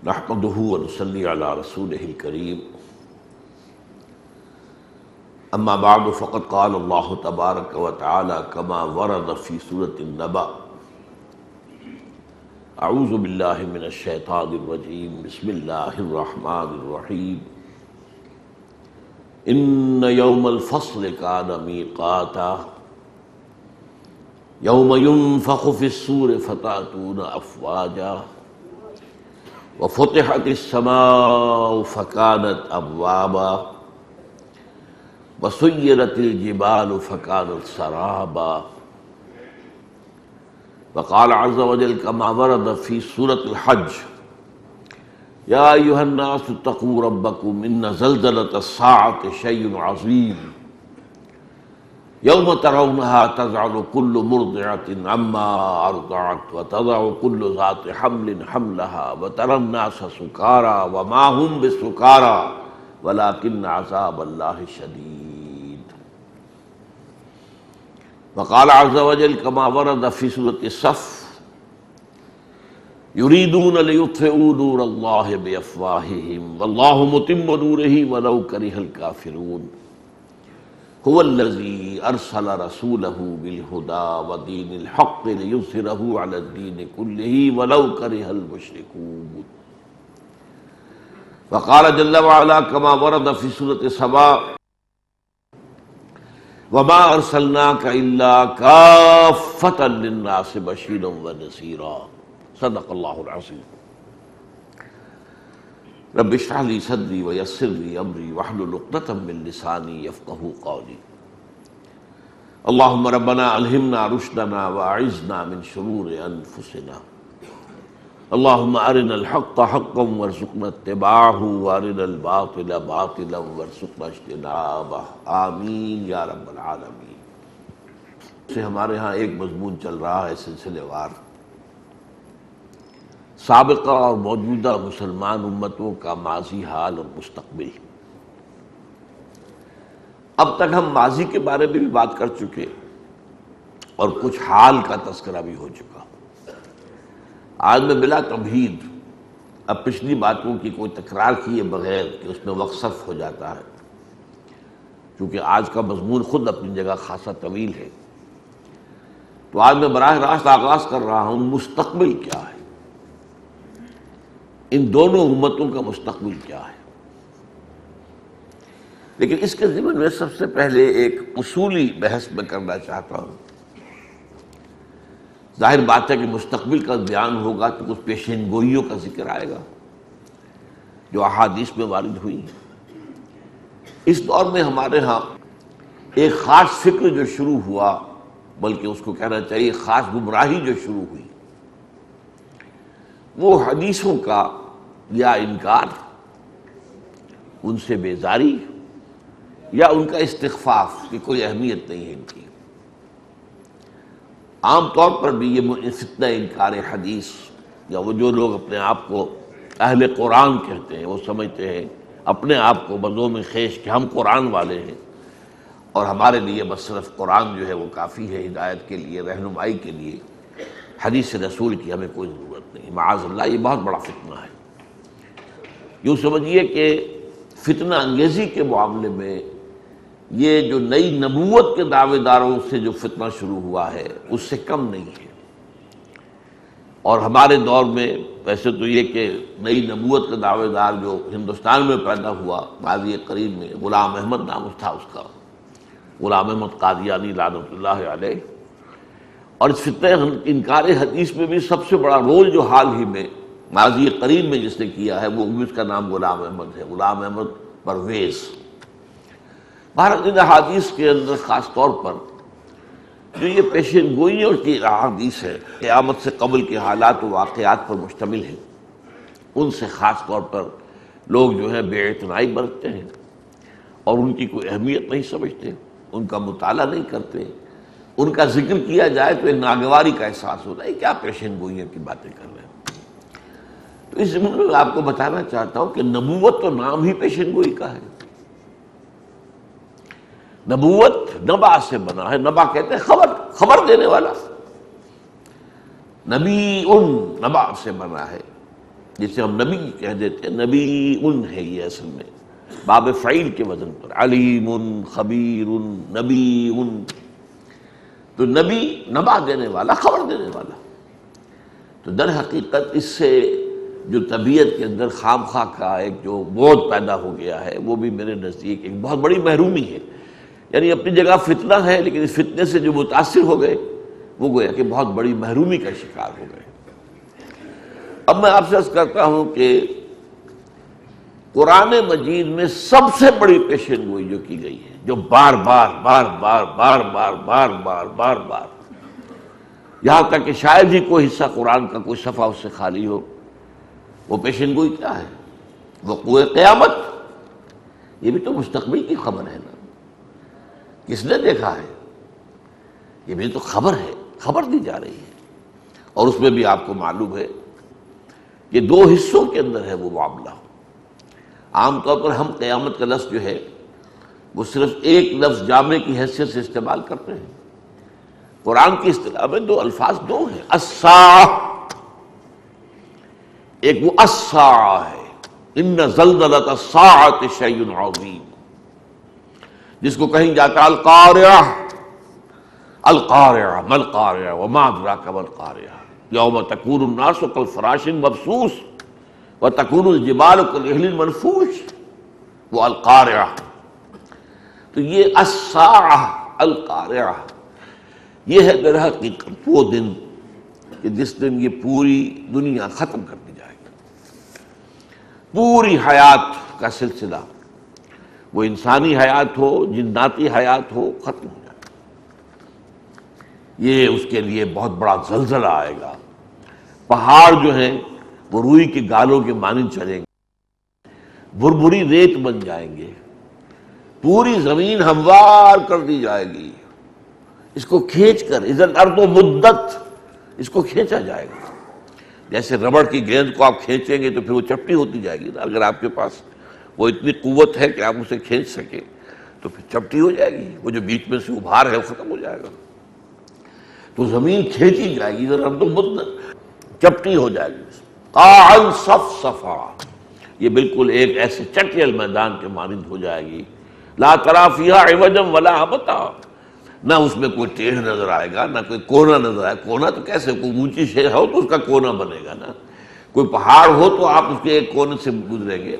نحمده ونصلي على رسوله الكريم اما بعد فقد قال الله تبارك وتعالى كما ورد في سورة النبأ اعوذ بالله من الشيطان الرجيم بسم الله الرحمن الرحيم ان يوم الفصل كان ميقاتا يوم ينفخ في الصور فتأتون افواجا وفتحت السماء فكانت أبوابا وسيرت الجبال فكانت سرابا وقال عز وجل كما ورد في سورة الحج يا أيها الناس اتقوا ربكم إن زلزلة الساعة شيء عظيم يوم ترونها تذعل كل مرضعة عما أرضعت وتضع كل ذات حمل حملها وترى الناس سكارى وما هم بسكارى ولكن عذاب الله شديد وقال عز وجل كما ورد في سورة الصف يريدون ليطفئوا نور الله بأفواههم والله متم نوره ولو كره الكافرون هو الذي أرسل رسوله بالهدى ودين الحق ليظهره على الدين كله ولو كره المشركون وقال جل وعلا كما ورد في سورة سبا وما أرسلناك إلا كافة للناس بشيرا ونذيرا صدق الله العظيم رب اشرح لي صدري ويسر لي امري واحلل عقدة من لساني يفقهوا قولي اللهم ربنا الهمنا رشدنا واعذنا من شرور انفسنا اللهم ارنا الحق حقا وارزقنا اتباعه وارنا الباطل باطلا وارزقنا اجتنابه آمین یا رب العالمین۔ سے ہمارے ہاں ایک مضمون چل رہا ہے سلسلے وار، سابقہ اور موجودہ مسلمان امتوں کا ماضی، حال اور مستقبل۔ اب تک ہم ماضی کے بارے میں بھی بات کر چکے اور کچھ حال کا تذکرہ بھی ہو چکا۔ آج میں بلا تمہید اب پچھلی باتوں کی کوئی تکرار کیے بغیر کہ اس میں وقت صرف ہو جاتا ہے، کیونکہ آج کا مضمون خود اپنی جگہ خاصا طویل ہے، تو آج میں براہ راست آغاز کر رہا ہوں مستقبل کیا ہے، ان دونوں امتوں کا مستقبل کیا ہے۔ لیکن اس کے ضمن میں سب سے پہلے ایک اصولی بحث میں کرنا چاہتا ہوں۔ ظاہر بات ہے کہ مستقبل کا بیان ہوگا تو کچھ پیشین گوئیوں کا ذکر آئے گا جو احادیث میں وارد ہوئی۔ اس دور میں ہمارے ہاں ایک خاص فکر جو شروع ہوا، بلکہ اس کو کہنا چاہیے خاص گمراہی جو شروع ہوئی، وہ حدیثوں کا یا انکار، ان سے بیزاری یا ان کا استخفاف کہ کوئی اہمیت نہیں ہے ان کی۔ عام طور پر بھی یہ فتنہ انکار حدیث، یا وہ جو لوگ اپنے آپ کو اہل قرآن کہتے ہیں، وہ سمجھتے ہیں اپنے آپ کو بزوم خیش کہ ہم قرآن والے ہیں اور ہمارے لیے بس صرف قرآن جو ہے وہ کافی ہے ہدایت کے لیے، رہنمائی کے لیے، حدیث رسول کی ہمیں کوئی ضرورت نہیں۔ معاذ اللہ، یہ بہت بڑا فتنہ ہے۔ یوں سمجھیے کہ فتنہ انگیزی کے معاملے میں یہ جو نئی نبوت کے دعوے داروں سے جو فتنہ شروع ہوا ہے اس سے کم نہیں ہے۔ اور ہمارے دور میں ویسے تو یہ کہ نئی نبوت کا دعوے دار جو ہندوستان میں پیدا ہوا ماضی قریب میں، غلام احمد نام تھا اس کا، غلام احمد قادیانی لعنت اللہ علیہ۔ اور اس فتنہ انکار حدیث میں بھی سب سے بڑا رول جو حال ہی میں ماضی قریب میں جس نے کیا ہے وہ اس کا نام غلام احمد ہے، غلام احمد پرویز۔ بہرحال ان احادیث کے اندر خاص طور پر جو یہ پیشین گوئیوں کی احادیث ہے، قیامت سے قبل کے حالات و واقعات پر مشتمل ہے، ان سے خاص طور پر لوگ جو ہے بے اعتنائی برتتے ہیں اور ان کی کوئی اہمیت نہیں سمجھتے، ان کا مطالعہ نہیں کرتے، ان کا ذکر کیا جائے تو ایک ناگواری کا احساس ہوتا ہے، کیا پیشین گوئیوں کی باتیں کر رہے ہیں۔ تو اس زمین میں آپ کو بتانا چاہتا ہوں کہ نبوت تو نام ہی پیشین گوئی کا ہے۔ نبوت نبا سے بنا ہے، نبا کہتے ہیں خبر دینے والا، نبی نبا سے بنا ہے، جسے ہم نبی کہہ دیتے ہیں، نبی ان ہے یہ اصل میں باب فعیل کے وزن پر، علیم خبیر نبی ان، تو نبی نبا دینے والا، خبر دینے والا۔ تو در حقیقت اس سے جو طبیعت کے اندر خام خواہ کا ایک جو بودھ پیدا ہو گیا ہے، وہ بھی میرے نزدیک ایک بہت بڑی محرومی ہے۔ یعنی اپنی جگہ فتنہ ہے، لیکن اس فتنے سے جو متاثر ہو گئے وہ گویا کہ بہت بڑی محرومی کا شکار ہو گئے۔ اب میں آپ سے عرض کرتا ہوں کہ قرآن مجید میں سب سے بڑی پیشن گوئی جو کی گئی ہے، جو بار بار بار بار بار بار بار بار بار بار یہاں تک کہ شاید ہی کوئی حصہ قرآن کا کوئی صفحہ اس سے خالی ہو، وہ پیشن گوئی کیا ہے؟ وقوع قیامت۔ یہ بھی تو مستقبل کی خبر ہے نا، کس نے دیکھا ہے؟ یہ بھی تو خبر ہے، خبر دی جا رہی ہے، اور اس میں بھی آپ کو معلوم ہے کہ دو حصوں کے اندر ہے وہ معاملہ۔ عام طور پر ہم قیامت کا لفظ جو ہے وہ صرف ایک لفظ جامع کی حیثیت سے استعمال کرتے ہیں۔ قرآن کی اصطلاح میں دو الفاظ دو ہیں، الساعہ، ایک وہ الساعہ ہے، ان زلزلۃ الساعۃ شیء عظیم، جس کو کہیں جاتا القارعہ، القارعہ ما القارعہ وما ادراک ما القارعہ یوم تکون الناس کالفراش المبثوث وتکون الجبال کالعہن المنفوش، وہ القارعہ۔ تو یہ الساعہ القارعہ یہ ہے در حقیقت وہ دن کہ جس دن یہ پوری دنیا ختم کر دی جائے گی، پوری حیات کا سلسلہ، وہ انسانی حیات ہو، جناتی حیات ہو، ختم ہو جائے گا۔ یہ اس کے لیے بہت بڑا زلزلہ آئے گا، پہاڑ جو ہیں وہ روئی کے گالوں کے مانند چلیں گے، بھربھری ریت بن جائیں گے، پوری زمین ہموار کر دی جائے گی، اس کو کھینچ کر اذا الارض مدت، اس کو کھینچا جائے گا۔ جیسے ربڑ کی گیند کو آپ کھینچیں گے تو پھر وہ چپٹی ہوتی جائے گی نا، اگر آپ کے پاس وہ اتنی قوت ہے کہ آپ اسے کھینچ سکیں تو پھر چپٹی ہو جائے گی، وہ جو بیچ میں سے ابھار ہے وہ ختم ہو جائے گا، تو زمین کھینچی جائے گی، اذا الارض مدت، چپٹی ہو جائے گی، قاعا صفصفا، یہ بالکل ایک ایسے چٹیل میدان کے مانند ہو جائے گی، لا تری فیہا عوجا ولا امتا، نہ اس میں کوئی ٹیڑھ نظر آئے گا، نہ کوئی کونا نظر آئے گا۔ کونا تو کیسے، کوئی اونچی شے ہو تو اس کا کونا بنے گا نا، کوئی پہاڑ ہو تو آپ اس کے ایک کونے سے گزریں گے،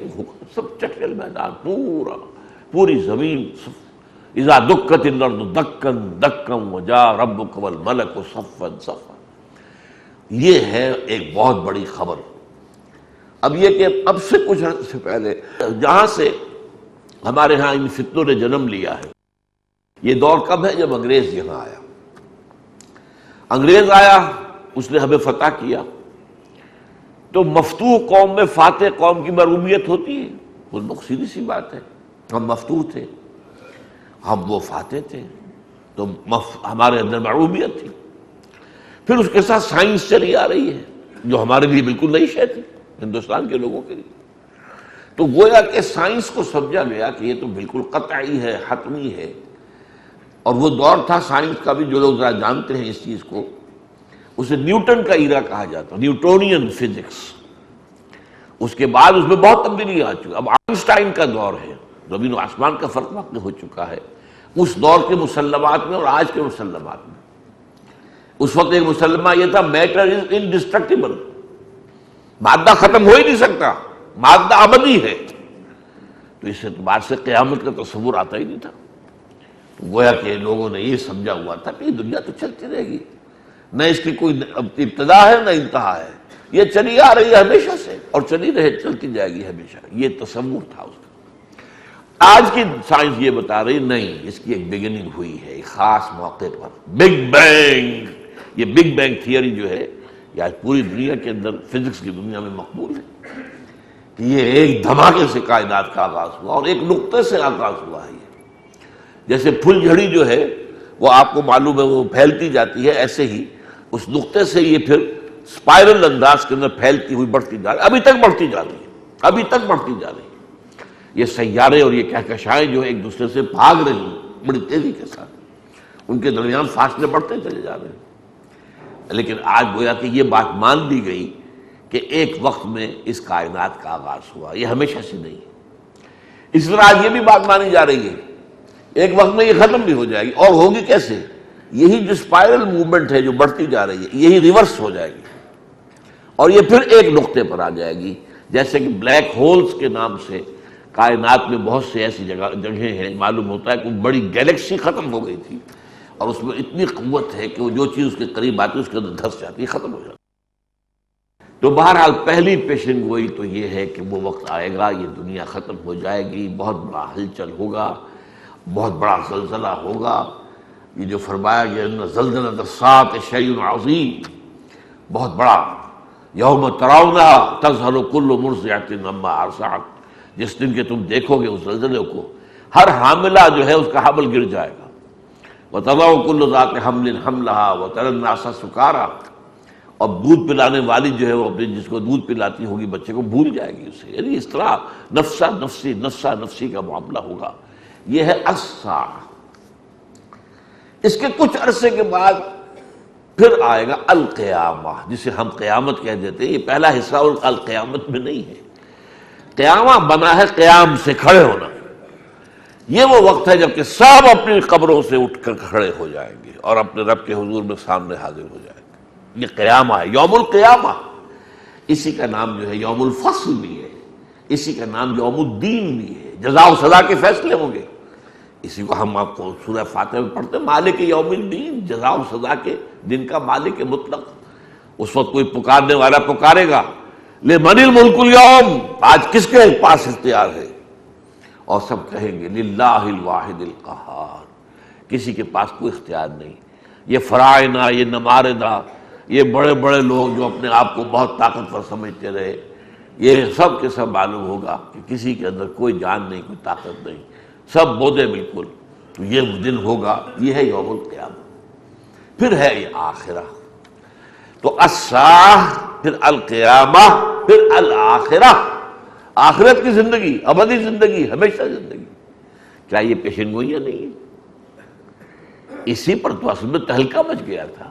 سب چٹیل میدان، پوری زمین۔ اذا دکت الارض دکا دکا وجاء ربک والملک صفا صفا، یہ ہے ایک بہت بڑی خبر۔ اب یہ کہ اب سے کچھ عرصے پہلے جہاں سے ہمارے ہاں ان فتنوں نے جنم لیا ہے، یہ دور کب ہے؟ جب انگریز یہاں آیا۔ انگریز آیا، اس نے ہمیں فتح کیا، تو مفتوح قوم میں فاتح قوم کی محرومیت ہوتی ہے، وہ سیدھی سی بات ہے۔ ہم مفتوح تھے، ہم وہ فاتح تھے، تو ہمارے اندر محرومیت تھی۔ پھر اس کے ساتھ سائنس چلی آ رہی ہے، جو ہمارے لیے بالکل نئی شے تھی، ہندوستان کے لوگوں کے لیے۔ تو گویا کہ سائنس کو سمجھا گیا کہ یہ تو بالکل قطعی ہے، حتمی ہے، اور وہ دور تھا سائنس کا بھی، جو لوگ ذرا جانتے ہیں اس چیز کو، اسے نیوٹن کا ایرا کہا جاتا، نیوٹونین فزکس۔ اس کے بعد اس میں بہت تبدیلی آ چکی، اب آئنسٹائن کا دور ہے، زمین و آسمان کا فرق واقع ہو چکا ہے اس دور کے مسلمات میں اور آج کے مسلمات میں۔ اس وقت ایک مسلمہ یہ تھا، میٹر از انڈسٹرکٹیبل، مادہ ختم ہو ہی نہیں سکتا، مادہ ابدی ہے، تو اس اعتبار سے قیامت کا تصور آتا ہی نہیں تھا۔ گویا کہ لوگوں نے یہ سمجھا ہوا تھا کہ یہ دنیا تو چلتی رہے گی، نہ اس کی کوئی ابتدا ہے نہ انتہا ہے، یہ چلی آ رہی ہے ہمیشہ سے اور چلی رہے، چلتی جائے گی ہمیشہ، یہ تصور تھا اس کا۔ آج کی سائنس یہ بتا رہی نہیں، اس کی ایک بگننگ ہوئی ہے ایک خاص موقع پر، بگ بینگ۔ یہ بگ بینگ تھیوری جو ہے یہ آج پوری دنیا کے اندر، فزکس کی دنیا میں مقبول ہے کہ یہ ایک دھماکے سے کائنات کا آغاز ہوا اور ایک نقطے سے آغاز ہوا ہے۔ جیسے پھل جھڑی جو ہے وہ آپ کو معلوم ہے وہ پھیلتی جاتی ہے، ایسے ہی اس نقطے سے یہ پھر اسپائرل انداز کے اندر پھیلتی ہوئی بڑھتی جا رہی، ابھی تک بڑھتی جا رہی ہے، ابھی تک بڑھتی جا رہی ہے۔ یہ سیارے اور یہ کہکشائیں جو ایک دوسرے سے بھاگ رہی ہیں بڑی تیزی کے ساتھ، ان کے درمیان فاصلے بڑھتے چلے جا رہے ہیں، لیکن آج گویا کہ یہ بات مان لی گئی کہ ایک وقت میں اس کائنات کا آغاز ہوا، یہ ہمیشہ سے نہیں ہے۔ اس طرح یہ بھی بات مانی جا رہی ہے ایک وقت میں یہ ختم بھی ہو جائے گی، اور ہوگی کیسے؟ یہی جو اسپائرل موومنٹ ہے جو بڑھتی جا رہی ہے، یہی ریورس ہو جائے گی اور یہ پھر ایک نقطے پر آ جائے گی، جیسے کہ بلیک ہولز کے نام سے کائنات میں بہت سے ایسی جگہیں ہیں، معلوم ہوتا ہے کہ بڑی گیلیکسی ختم ہو گئی تھی اور اس میں اتنی قوت ہے کہ وہ جو چیز اس کے قریب آتی ہے اس کے اندر دھس جاتی ہے، ختم ہو جاتی ہے۔ تو بہرحال پہلی پیشن گوئی تو یہ ہے کہ وہ وقت آئے گا، یہ دنیا ختم ہو جائے گی، بہت بڑا ہلچل ہوگا، بہت بڑا زلزلہ ہوگا۔ یہ جو فرمایا گیا ان زلزلۃ الساعۃ شیء عظیم، بہت بڑا، یوم ترونھا تذہل کل مرضعۃ عما ارضعت، جس دن کہ تم دیکھو گے اس زلزلے کو، ہر حاملہ جو ہے اس کا حمل گر جائے گا، وتضع کل ذات حمل حملھا وتری الناس سکارا، اور دودھ پلانے والی جو ہے وہ اپنے جس کو دودھ پلاتی ہوگی بچے کو بھول جائے گی اسے، یعنی اس طرح نفسا نفسی نفسا نفسی کا معاملہ ہوگا۔ یہ ہے الساعہ۔ اس کے کچھ عرصے کے بعد پھر آئے گا القیامہ، جسے ہم قیامت کہہ دیتے ہیں۔ یہ پہلا حصہ القیامت میں نہیں ہے، قیامہ بنا ہے قیام سے کھڑے ہونا، یہ وہ وقت ہے جب کہ سب اپنی قبروں سے اٹھ کر کھڑے ہو جائیں گے اور اپنے رب کے حضور میں سامنے حاضر ہو جائیں گے۔ یہ قیامہ ہے، یوم القیامہ۔ اسی کا نام جو ہے یوم الفصل بھی ہے، اسی کا نام یوم الدین بھی ہے، جزا و سزا کے فیصلے ہوں گے۔ اسی کو ہم آپ کو سورہ فاتحہ میں پڑھتے ہیں، مالک یوم الدین، جزا و سزا کے دن کا مالک مطلق۔ اس وقت کوئی پکارنے والا پکارے گا لمن الملک اليوم، آج کس کے پاس اختیار ہے؟ اور سب کہیں گے للہ الواحد القہار، کسی کے پاس کوئی اختیار نہیں۔ یہ فرائض، یہ نماردہ، یہ بڑے بڑے لوگ جو اپنے آپ کو بہت طاقتور سمجھتے رہے، یہ سب کے سب معلوم ہوگا کہ کسی کے اندر کوئی جان نہیں، کوئی طاقت نہیں، سب بودے بالکل۔ تو یہ دن ہوگا، یہ ہے یوم القیامہ۔ پھر ہے یہ آخرہ، تو الساعہ، پھر القیامہ، پھر الآخرہ، آخرت کی زندگی، ابدی زندگی، ہمیشہ زندگی۔ کیا یہ پیشن گوئیاں نہیں ہیں؟ اسی پر تو اصل میں تہلکہ مچ گیا تھا۔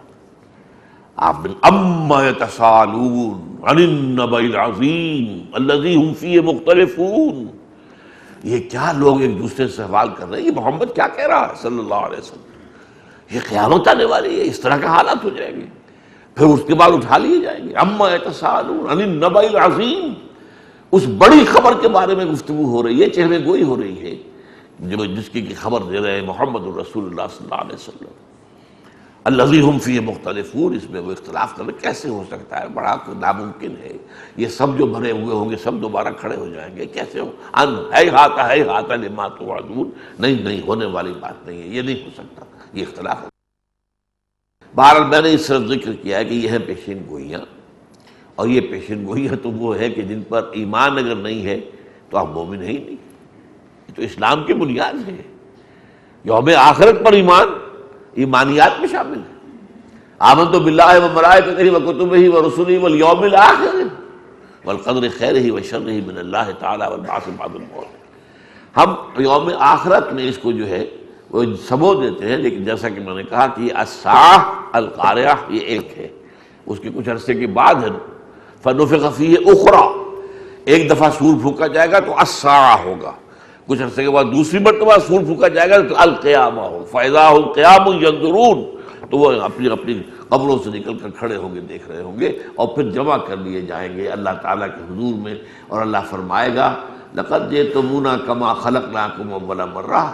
اما یتساءلون عن النبأ العظیم الذی هم فیہ مختلفون، یہ کیا لوگ ایک دوسرے سے سوال کر رہے ہیں، یہ محمد کیا کہہ رہا ہے صلی اللہ علیہ وسلم، یہ قیامت آنے والی ہے، اس طرح کا حالات ہو جائیں گے، پھر اس کے بعد اٹھا لیے جائیں گے۔ اما یتساءلون عن النبأ العظیم، اس بڑی خبر کے بارے میں گفتگو ہو رہی ہے، چہرے گوئی ہو رہی ہے، جس کی خبر دے رہے ہیں محمد الرسول اللہ صلی اللہ علیہ وسلم۔ الذی ہم فیہ مختلفون، اس میں وہ اختلاف کرنے کیسے ہو سکتا ہے، بڑا ناممکن ہے، یہ سب جو بھرے ہوئے ہوں گے سب دوبارہ کھڑے ہو جائیں گے، کیسے ہو؟ ہیہات لما توعدون، نہیں ہونے والی بات نہیں ہے، یہ نہیں ہو سکتا، یہ اختلاف ہے۔ بہرحال میں نے اس طرح ذکر کیا ہے کہ یہ ہے پیشین گوئیاں، اور یہ پیشین گوئیاں تو وہ ہے کہ جن پر ایمان اگر نہیں ہے تو آپ مومن ہے ہی نہیں، یہ تو اسلام کی بنیاد ہے۔ یوم آخرت پر ایمان ایمانیات میں شامل ہے۔ آمنت باللہ وملائکتہ وکتبہ ورسلہ والیوم الآخر والقدر خیرہ وشرہ من اللہ تعالی والبعث بعد الموت۔ ہم یوم آخرت میں اس کو جو ہے وہ سمو دیتے ہیں، لیکن جیسا کہ میں نے کہا کہ یہ الساعہ القاریہ یہ ایک ہے، اس کے کچھ عرصے کے بعد ہے فنفخ فیہ اخری، ایک دفعہ سور پھونکا جائے گا تو الساعہ ہوگا، کچھ عرصے کے بعد دوسری مرتبہ سور پھونکا جائے گا تو القیامہ ہو، فاذا هم قیام ینظرون، تو وہ اپنی قبروں سے نکل کر کھڑے ہوں گے، دیکھ رہے ہوں گے، اور پھر جمع کر لیے جائیں گے اللہ تعالیٰ کے حضور میں، اور اللہ فرمائے گا لقد جئتمونا کما خلقناکم اول مرہ،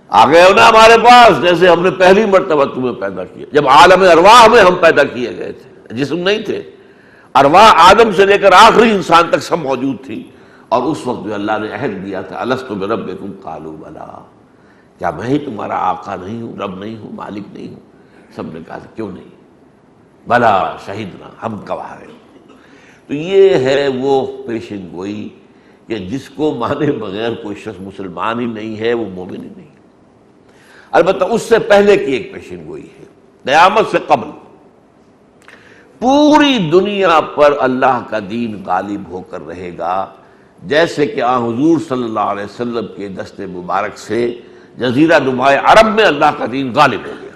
آ گئے ہو نا ہمارے پاس جیسے ہم نے پہلی مرتبہ تمہیں پیدا کیا۔ جب عالم ارواح میں ہم پیدا کیے گئے تھے، جسم نہیں تھے، ارواح آدم سے لے کر آخری انسان تک سب موجود تھی، اور اس وقت جو اللہ نے عہد دیا تھا الست بربکم قالوا بلا، کیا میں ہی تمہارا آقا نہیں ہوں، رب نہیں ہوں، مالک نہیں ہوں؟ سب نے کہا کیوں نہیں، بلا شہیدنا، ہم گواہ ہیں۔ تو یہ ہے وہ پیشن گوئی کہ جس کو مانے بغیر کوئی شخص مسلمان ہی نہیں ہے، وہ مومن ہی نہیں۔ البتہ اس سے پہلے کی ایک پیشن گوئی ہے، قیامت سے قبل پوری دنیا پر اللہ کا دین غالب ہو کر رہے گا، جیسے کہ حضور صلی اللہ علیہ وسلم کے دست مبارک سے جزیرہ نمائے عرب میں اللہ کا دین غالب ہو گیا۔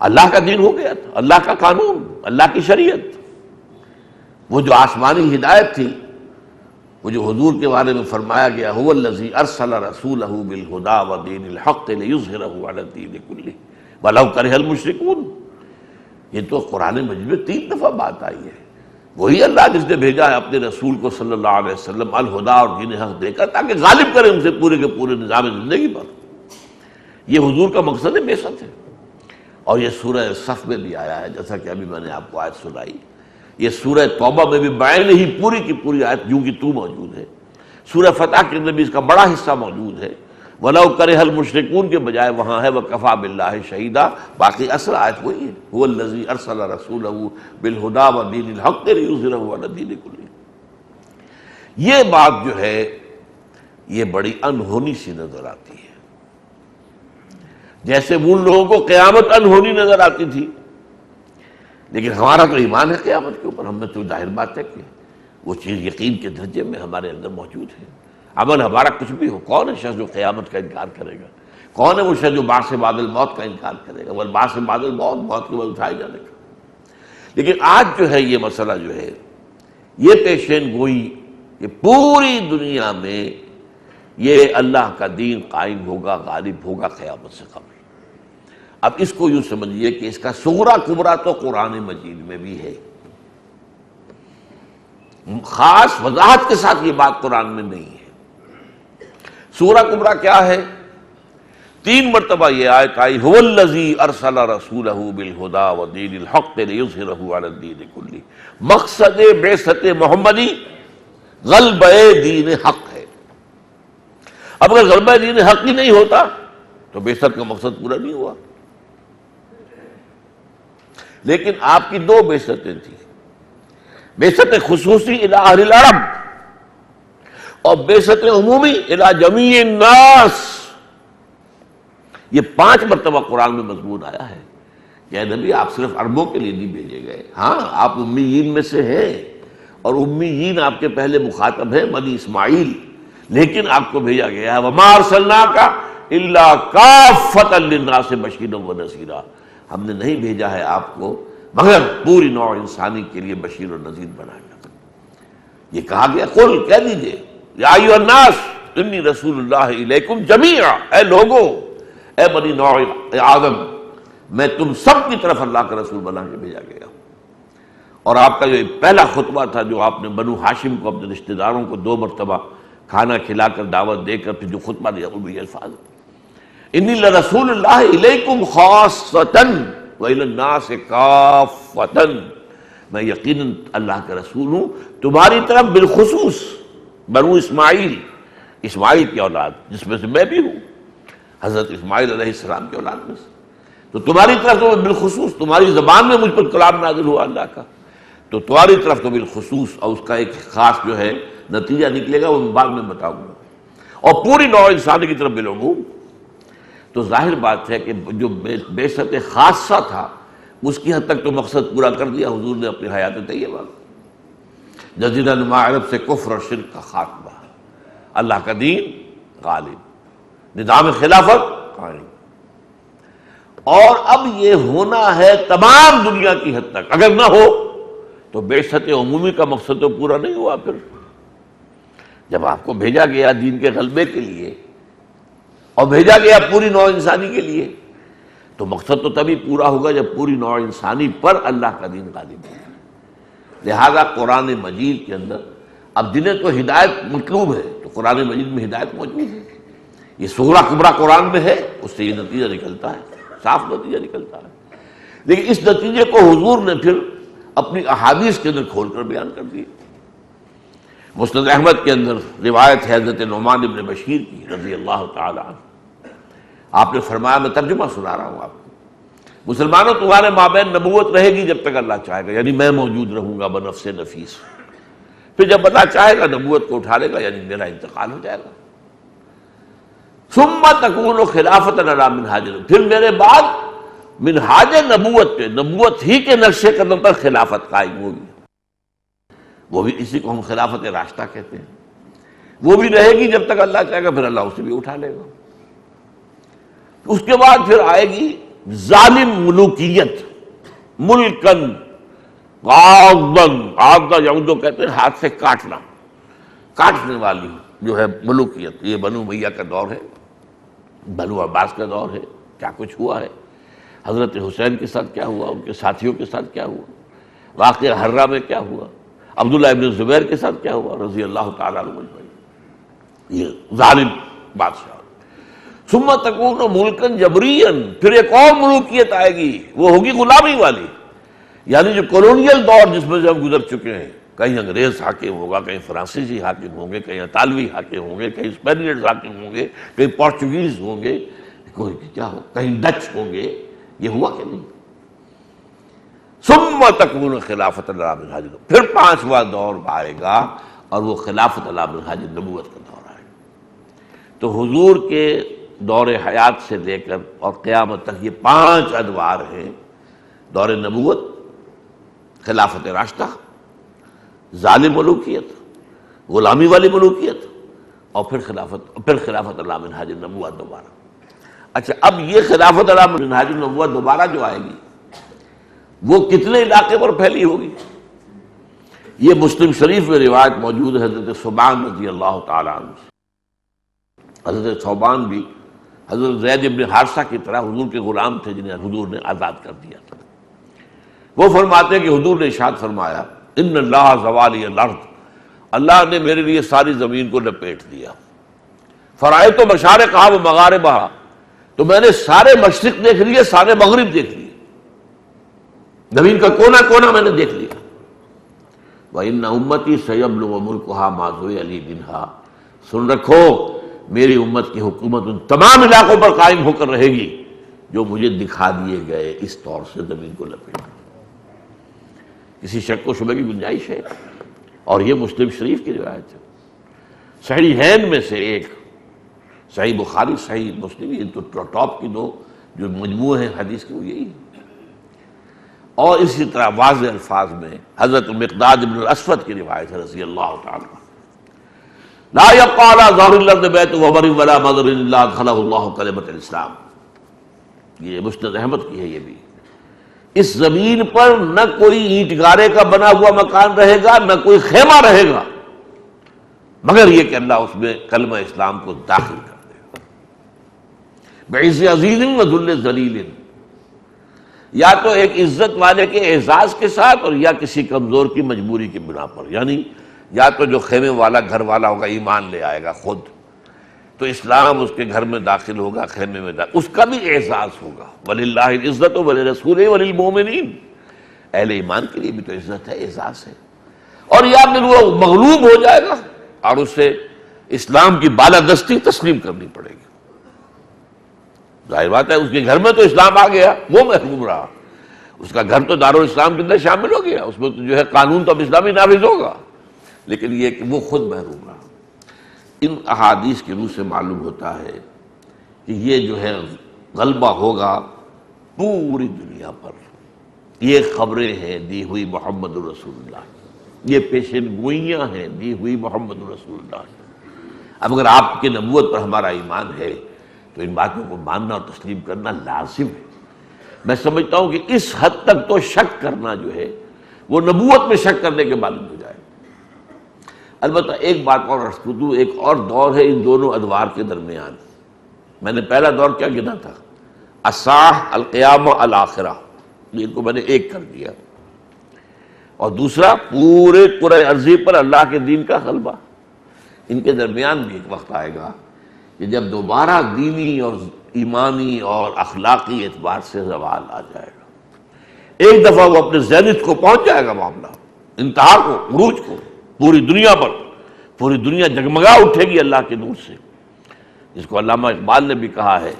اللہ کا دین ہو گیا تھا، اللہ کا قانون، اللہ کی شریعت. وہ جو آسمانی ہدایت تھی، وہ جو حضور کے بارے میں فرمایا گیا هو الذی ارسل رسولہ بالہدی ودین الحق لیظہرہ علی الدین کلہ ولو کرہ المشرکون. یہ تو قرآن مجید میں 3 دفعہ بات آئی ہے. وہی اللہ جس نے بھیجا ہے اپنے رسول کو صلی اللہ علیہ وسلم الہدیٰ اور دین حق دے کر تاکہ غالب کرے ان سے پورے کے پورے نظام زندگی پر. یہ حضور کا مقصد بعثت ہے. اور یہ سورہ صف میں بھی آیا ہے، جیسا کہ ابھی میں نے آپ کو آیت سنائی. یہ سورہ توبہ میں بھی بعین ہی پوری کی پوری آیت یوں کی تو موجود ہے. سورہ فتح کے اندر بھی اس کا بڑا حصہ موجود ہے. وَلَوْ كَرِهَ الْمُشْرِكُونَ کے بجائے وہاں ہے وَكَفَىٰ بِاللَّهِ شَهِيدًا. باقی اصل آیت وہی ہے هُوَ الَّذِي أَرْسَلَ رَسُولَهُ بِالْهُدَىٰ وَدِينِ الْحَقِّ لِيُظْهِرَهُ عَلَى الدِّينِ كُلِّهِ. یہ بات جو ہے یہ بڑی انہونی سی نظر آتی ہے، جیسے ان لوگوں کو قیامت انہونی نظر آتی تھی. لیکن ہمارا تو ایمان ہے قیامت کے اوپر. ہم میں تو ظاہر بات ہے کہ وہ چیز یقین کے درجے میں ہمارے اندر موجود ہے. عمل ہمارا کچھ بھی ہو، کون ہے شخص جو قیامت کا انکار کرے گا؟ کون ہے وہ شخص جو بعث بعد الموت کا انکار کرے گا؟ والبعث بعد الموت، موت کے بعد اٹھائے جانے کا. لیکن آج جو ہے یہ مسئلہ جو ہے یہ پیشین گوئی کہ پوری دنیا میں یہ اللہ کا دین قائم ہوگا، غالب ہوگا قیامت سے قبل. اب اس کو یوں سمجھیے کہ اس کا صغرا کبرا تو قرآن مجید میں بھی ہے. خاص وضاحت کے ساتھ یہ بات قرآن میں نہیں ہے. صغرا کبرا کیا ہے؟ 3 مرتبہ یہ آیت آئی هو الذی ارسل رسولہ بالہدی ودین الحق لیظہرہ علی الدین کلہ. مقصد بعثت محمدی غلبہ دین حق ہے. اب اگر غلبہ دین حق ہی نہیں ہوتا تو بعثت کا مقصد پورا نہیں ہوا. لیکن آپ کی 2 بعثتیں تھیں، بعثت خصوصی الی اہل العرب اور بعثت عمومی الی جمیع الناس. یہ 5 مرتبہ قرآن میں مضمون آیا ہے کہ اے نبی آپ صرف عربوں کے لیے نہیں بھیجے گئے. ہاں آپ امیین میں سے ہیں اور امیین آپ کے پہلے مخاطب ہیں بنی اسماعیل، لیکن آپ کو بھیجا گیا ہے وما ارسلناک الا کافۃ للناس بشیرا ونذیرا. ہم نے نہیں بھیجا ہے آپ کو مگر پوری نوع انسانی کے لیے بشیر و نذیر بنایا. یہ کہا گیا قل، کہہ دیجئے یا ایھا الناس انی رسول اللہ الیکم جمیعا، اے لوگو، اے بنی نوع آدم، میں تم سب کی طرف اللہ کا رسول بنا کے بھیجا گیا. اور آپ کا جو پہلا خطبہ تھا جو آپ نے بنو ہاشم کو اپنے رشتہ داروں کو 2 مرتبہ کھانا کھلا کر دعوت دے کر پھر جو خطبہ دیا وہ بھی الفاظ انی لرسول اللہ الیکم خاصۃ وإلی الناس کافۃ. میں یقیناً اللہ کا رسول ہوں تمہاری طرف بالخصوص بنو اسماعیل، اسماعیل کی اولاد جس میں سے میں بھی ہوں، حضرت اسماعیل علیہ السلام کی اولاد میں سے. تو تمہاری طرف تو بالخصوص، تمہاری زبان میں مجھ پر کلام نازل ہوا اللہ کا، تو تمہاری طرف تو بالخصوص، اور اس کا ایک خاص جو ہے نتیجہ نکلے گا وہ میں بعد میں بتاؤں گا، اور پوری نوع انسانی کی طرف بالعموم. تو ظاہر بات ہے کہ جو بعثت خاصہ تھا اس کی حد تک تو مقصد پورا کر دیا حضور نے اپنی حیات طیبہ. جزیرہ نما عرب سے کفر اور شرک کا خاتمہ، اللہ کا دین غالب، نظام خلافت قائم. اور اب یہ ہونا ہے تمام دنیا کی حد تک. اگر نہ ہو تو بعثت عمومی کا مقصد تو پورا نہیں ہوا. پھر جب آپ کو بھیجا گیا دین کے غلبے کے لیے اور بھیجا گیا پوری نوع انسانی کے لیے، تو مقصد تو تبھی پورا ہوگا جب پوری نوع انسانی پر اللہ کا دین غالب ہے. لہذا قرآن مجید کے اندر اب جنہیں تو ہدایت مطلوب ہے تو قرآن مجید میں ہدایت موجود ہے. یہ صغرا کبرا قرآن میں ہے، اس سے یہ نتیجہ نکلتا ہے، صاف نتیجہ نکلتا ہے. لیکن اس نتیجے کو حضور نے پھر اپنی احادیث کے اندر کھول کر بیان کر دی. مسند احمد کے اندر روایت ہے حضرت نعمان بن بشیر کی رضی اللہ تعالی عنہ. آپ نے فرمایا، میں ترجمہ سنا رہا ہوں آپ کو، مسلمانوں تمہارے مابین نبوت رہے گی جب تک اللہ چاہے گا، یعنی میں موجود رہوں گا بنفس نفیس. پھر جب اللہ چاہے گا نبوت کو اٹھا لے گا، یعنی میرا انتقال ہو جائے گا. ثم تکون خلافۃ علی منہاج، پھر میرے بعد منہاج نبوت پہ، نبوت ہی کے نقشے قدم پر خلافت قائم ہوگی. وہ بھی اسی کو ہم خلافت راشدہ کہتے ہیں. وہ بھی رہے گی جب تک اللہ چاہے گا، پھر اللہ اسے بھی اٹھا لے گا. اس کے بعد پھر آئے گی ظالم ملوکیت، ملکن قاضن، عاضہ یعض کہتے ہیں ہاتھ سے کاٹنا، کاٹنے والی جو ہے ملوکیت. یہ بنو امیہ کا دور ہے، بنو عباس کا دور ہے. کیا کچھ ہوا ہے، حضرت حسین کے ساتھ کیا ہوا، ان کے ساتھیوں کے ساتھ کیا ہوا، واقعہ حرہ میں کیا ہوا، عبداللہ ابن زبیر کے ساتھ کیا ہوا رضی اللہ تعالیٰ عنہ اجمعین. یہ ظالم بادشاہ. ثم تکون ملکن جبریا، پھر ایک اور ملوکیت آئے گی، وہ ہوگی غلامی والی. یعنی جو کولونیل دور جس میں سے ہم گزر چکے ہیں، کہیں انگریز حاکم ہوگا، کہیں فرانسیسی حاکم ہوں گے، کہیں اطالوی حاکم ہوں گے، کہیں اسپینیڈز حاکم ہوں گے، کہیں پورچوگیز ہوں گے، کوئی کیا ہو، کہیں ڈچ ہوں گے. یہ ہوا کہ نہیں؟ ثم تکون خلافت علی منہاج، پھر پانچواں دور آئے گا اور وہ خلافت علی منہاج نبوت کا دور آئے گا. تو حضور کے دور حیات سے لے کر اور قیامت تک یہ 5 ادوار ہیں: دور نبوت، خلافت راشدہ، ظالم ملوکیت، غلامی والی ملوکیت، اور پھر خلافت علی منہاج نبوت دوبارہ. اچھا، اب یہ خلافت علی منہاج نبوت دوبارہ جو آئے گی وہ کتنے علاقے پر پھیلی ہوگی؟ یہ مسلم شریف میں روایت موجود ہے حضرت ثوبان رضی اللہ تعالیٰ عنہ سے. حضرت ثوبان بھی حضرت زید بن حارثہ کی طرح حضور کے غلام تھے جنہیں حضور نے آزاد کر دیا تھا. وہ فرماتے ہیں کہ حضور نے ارشاد فرمایا: ان اللہ زوالی الارض، اللہ نے میرے لیے ساری زمین کو لپیٹ دیا. فرائض تو مشارقہا و مغاربہا، تو میں نے سارے مشرق دیکھ لیے، سارے مغرب دیکھ لیے، زمین کا کونا کونا میں نے دیکھ لیا. وَإِنَّ أُمَّتِي سَيَبْلُغُ مُلْكُهَا مَا ذُوِيَ لِي مِنْهَا، سن رکھو میری امت کی حکومت ان تمام علاقوں پر قائم ہو کر رہے گی جو مجھے دکھا دیے گئے اس طور سے زمین کو لپیٹ. کسی شک و شبہ کی گنجائش ہے؟ اور یہ مسلم شریف کی روایت ہے. صحیحین میں سے ایک، صحیح بخاری، صحیح مسلم، یہ تو ٹاپ کی دو جو مجموعے ہیں حدیث کے، وہ یہی ہے. اور اسی طرح واضح الفاظ میں حضرت مقداد بن الاسود کی روایت ہے رضی اللہ تعالیٰ: لا يبقى على ظهر الارض بيت وبر ولا مضر الا ادخله الله كلمة الاسلام. یہ مسند احمد کی ہے. یہ بھی اس زمین پر نہ کوئی اینٹ گارے کا بنا ہوا مکان رہے گا، نہ کوئی خیمہ رہے گا، مگر یہ کہ اللہ اس میں کلمہ اسلام کو داخل کر دے گا. بعز عزیز و ذل ذلیل، یا تو ایک عزت والے کے اعزاز کے ساتھ اور یا کسی کمزور کی مجبوری کی بنا پر. یعنی یا تو جو خیمے والا گھر والا ہوگا ایمان لے آئے گا خود، تو اسلام اس کے گھر میں داخل ہوگا، خیمے میں داخل، اس کا بھی اعزاز ہوگا. وَلِلَّهِ الْعِزَّةُ وَلِرَسُولِهِ وَلِلْمُؤْمِنِينَ، اہل ایمان کے لیے بھی تو عزت ہے، اعزاز ہے. اور یا پھر وہ مغلوب ہو جائے گا اور اسے اسلام کی بالادستی تسلیم کرنی پڑے گی. ظاہر بات ہے اس کے گھر میں تو اسلام آ گیا، وہ محروم رہا. اس کا گھر تو دارالاسلام کے اندر شامل ہو گیا، اس میں تو جو ہے قانون تو اب اسلامی نافذ ہوگا، لیکن یہ کہ وہ خود محروم رہا. ان احادیث کی روح سے معلوم ہوتا ہے کہ یہ جو ہے غلبہ ہوگا پوری دنیا پر. یہ خبریں ہیں دی ہوئی محمد رسول اللہ، یہ پیشن گوئیاں ہیں دی ہوئی محمد رسول اللہ. اب اگر آپ کے نبوت پر ہمارا ایمان ہے تو ان باتوں کو ماننا اور تسلیم کرنا لازم ہے. میں سمجھتا ہوں کہ اس حد تک تو شک کرنا جو ہے وہ نبوت میں شک کرنے کے معلوم ہو جائے. البتہ ایک بات اور عرض کر دوں، ایک اور دور ہے ان دونوں ادوار کے درمیان. میں نے پہلا دور کیا گنا تھا؟ الساعہ، القیامہ، الآخرہ، ان کو میں نے ایک کر دیا. اور دوسرا پورے کرۂ ارضی پر اللہ کے دین کا غلبہ. ان کے درمیان بھی ایک وقت آئے گا کہ جب دوبارہ دینی اور ایمانی اور اخلاقی اعتبار سے زوال آ جائے گا. ایک دفعہ وہ اپنے زینت کو پہنچ جائے گا، معاملہ انتہا کو، عروج کو. پوری دنیا پر، پوری دنیا جگمگا اٹھے گی اللہ کے نور سے، جس کو علامہ اقبال نے بھی کہا ہے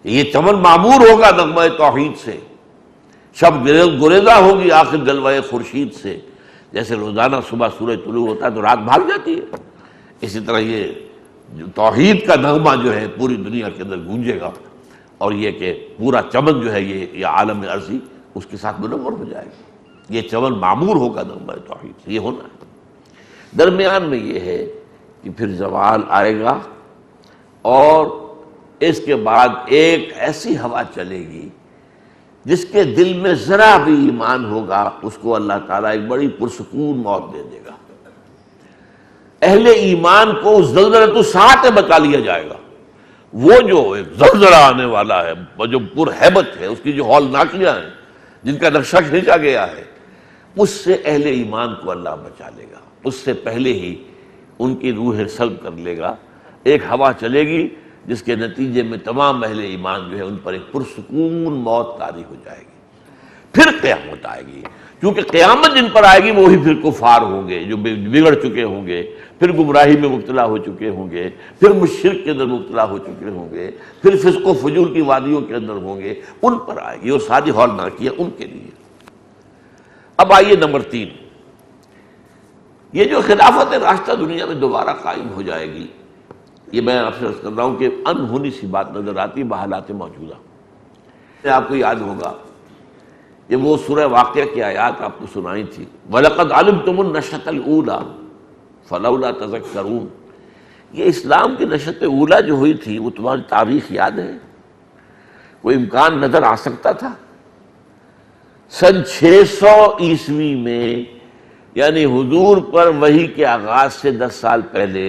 کہ یہ چمن معمور ہوگا نغمہ توحید سے، شب گریزہ ہوگی آخر جلوہ خورشید سے. جیسے روزانہ صبح سورج طلوع ہوتا ہے تو رات بھاگ جاتی ہے، اسی طرح یہ توحید کا نغمہ جو ہے پوری دنیا کے اندر گونجے گا، اور یہ کہ پورا چمن جو ہے یہ عالم ارضی اس کے ساتھ منور ہو جائے گا. یہ چمن معمور ہوگا نغمہ توحید سے، یہ ہونا ہے. درمیان میں یہ ہے کہ پھر زوال آئے گا اور اس کے بعد ایک ایسی ہوا چلے گی جس کے دل میں ذرا بھی ایمان ہوگا اس کو اللہ تعالیٰ ایک بڑی پرسکون موت دے دے گا۔ اہل ایمان کو زلزلۃ الساعہ بتا لیا جائے گا، وہ جو ایک زلزلہ آنے والا ہے، جو پرہیبت ہے، اس کی جو ہولناکیاں ہیں، جن کا نقشہ کھینچا گیا ہے، اس سے اہل ایمان کو اللہ بچا لے گا۔ اس سے پہلے ہی ان کی روح سلب کر لے گا، ایک ہوا چلے گی جس کے نتیجے میں تمام اہل ایمان جو ہے ان پر ایک پرسکون موت طاری ہو جائے گی۔ پھر قیامت آئے گی، کیونکہ قیامت جن پر آئے گی وہی پھر کفار ہوں گے، جو بگڑ چکے ہوں گے، پھر گمراہی میں مبتلا ہو چکے ہوں گے، پھر شرک کے اندر مبتلا ہو چکے ہوں گے، پھر فسق و فجور کی وادیوں کے اندر ہوں گے، ان پر آئے گی، اور ساری ہولناکیاں ان کے لیے۔ اب آئیے نمبر 3، یہ جو خلافت راشدہ دنیا میں دوبارہ قائم ہو جائے گی، یہ میں آپ سے عرض کر رہا ہوں کہ انہونی سی بات نظر آتی بحالات موجودہ۔ آپ کو یاد ہوگا یہ وہ سورہ واقعہ کی آیات آپ کو سنائی تھی، وَلَقَدْ عَلِمْتُمُ النَّشْأَةَ الْأُولَىٰ فَلَوْلَا تَذَكَّرُونَ۔ یہ اسلام کی نشأت اولیٰ جو ہوئی تھی وہ تمہاری تاریخ یاد ہے؟ کوئی امکان نظر آ سکتا تھا؟ سن 600 عیسوی میں، یعنی حضور پر وحی کے آغاز سے 10 سال پہلے،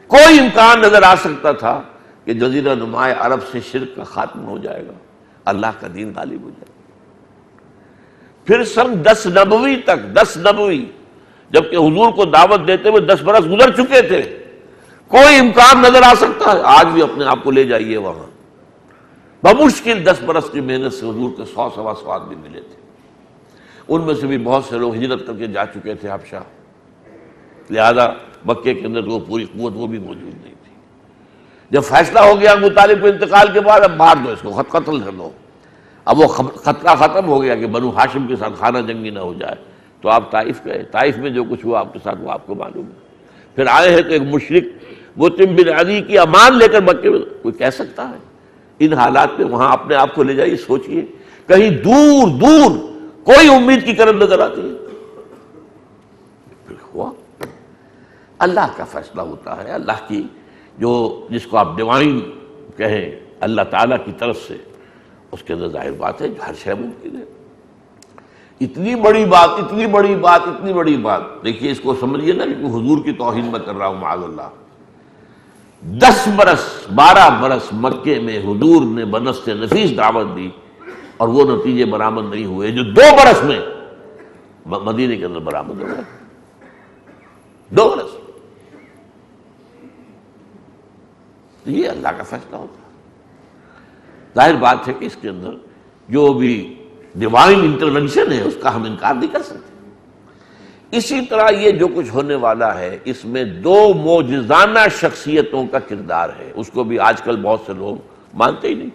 کوئی امکان نظر آ سکتا تھا کہ جزیرہ نما عرب سے شرک کا خاتمہ ہو جائے گا، اللہ کا دین غالب ہو جائے گا؟ پھر سن 10 نبوی تک، 10 نبوی، جبکہ حضور کو دعوت دیتے ہوئے 10 برس گزر چکے تھے، کوئی امکان نظر آ سکتا ہے؟ آج بھی اپنے آپ کو لے جائیے وہاں، بمشکل 10 برس کی محنت سے حضور کے 100 سوا سو آدمی ملے تھے، ان میں سے بھی بہت سے لوگ ہجرت کر کے جا چکے تھے حبشہ، لہذا مکے کے اندر وہ پوری قوت وہ بھی موجود نہیں تھی۔ جب فیصلہ ہو گیا ابو طالب کے انتقال کے بعد، اب مار دو اس کو، قتل کر دو، اب وہ خطرہ ختم ہو گیا کہ بنو ہاشم کے ساتھ خانہ جنگی نہ ہو جائے، تو آپ طائف گئے، طائف میں جو کچھ ہوا آپ کے ساتھ وہ آپ کو معلوم ہے۔ پھر آئے ہیں تو ایک مشرک مطعم بن عدی کی امان لے کر مکے میں، کوئی کہہ سکتا ہے ان حالات میں وہاں اپنے آپ کو لے جائیے؟ سوچئے، کہیں دور دور کوئی امید کی کرن نظر آتی ہے؟ پھر ہوا، اللہ کا فیصلہ ہوتا ہے، اللہ کی جو جس کو آپ ڈیوائن کہیں، اللہ تعالیٰ کی طرف سے، اس کے اندر ظاہر بات ہے ہر شے ممکن ہے۔ اتنی بڑی بات، اتنی بڑی بات، اتنی بڑی بات، دیکھیے اس کو سمجھیے نا کہ حضور کی توہین میں کر رہا ہوں معاذ اللہ۔ 10 برس 12 برس مکے میں حضور نے بنص نفیس دعوت دی اور وہ نتیجے برآمد نہیں ہوئے جو 2 برس میں مدینے کے اندر برآمد ہو گئے۔ 2 برس، یہ اللہ کا فیصلہ ہوتا ہے۔ ظاہر بات ہے کہ اس کے اندر جو بھی ڈیوائن انٹرونشن ہے اس کا ہم انکار نہیں کر سکتے۔ اسی طرح یہ جو کچھ ہونے والا ہے اس میں 2 معجزانہ شخصیتوں کا کردار ہے، اس کو بھی آج کل بہت سے لوگ مانتے ہی نہیں۔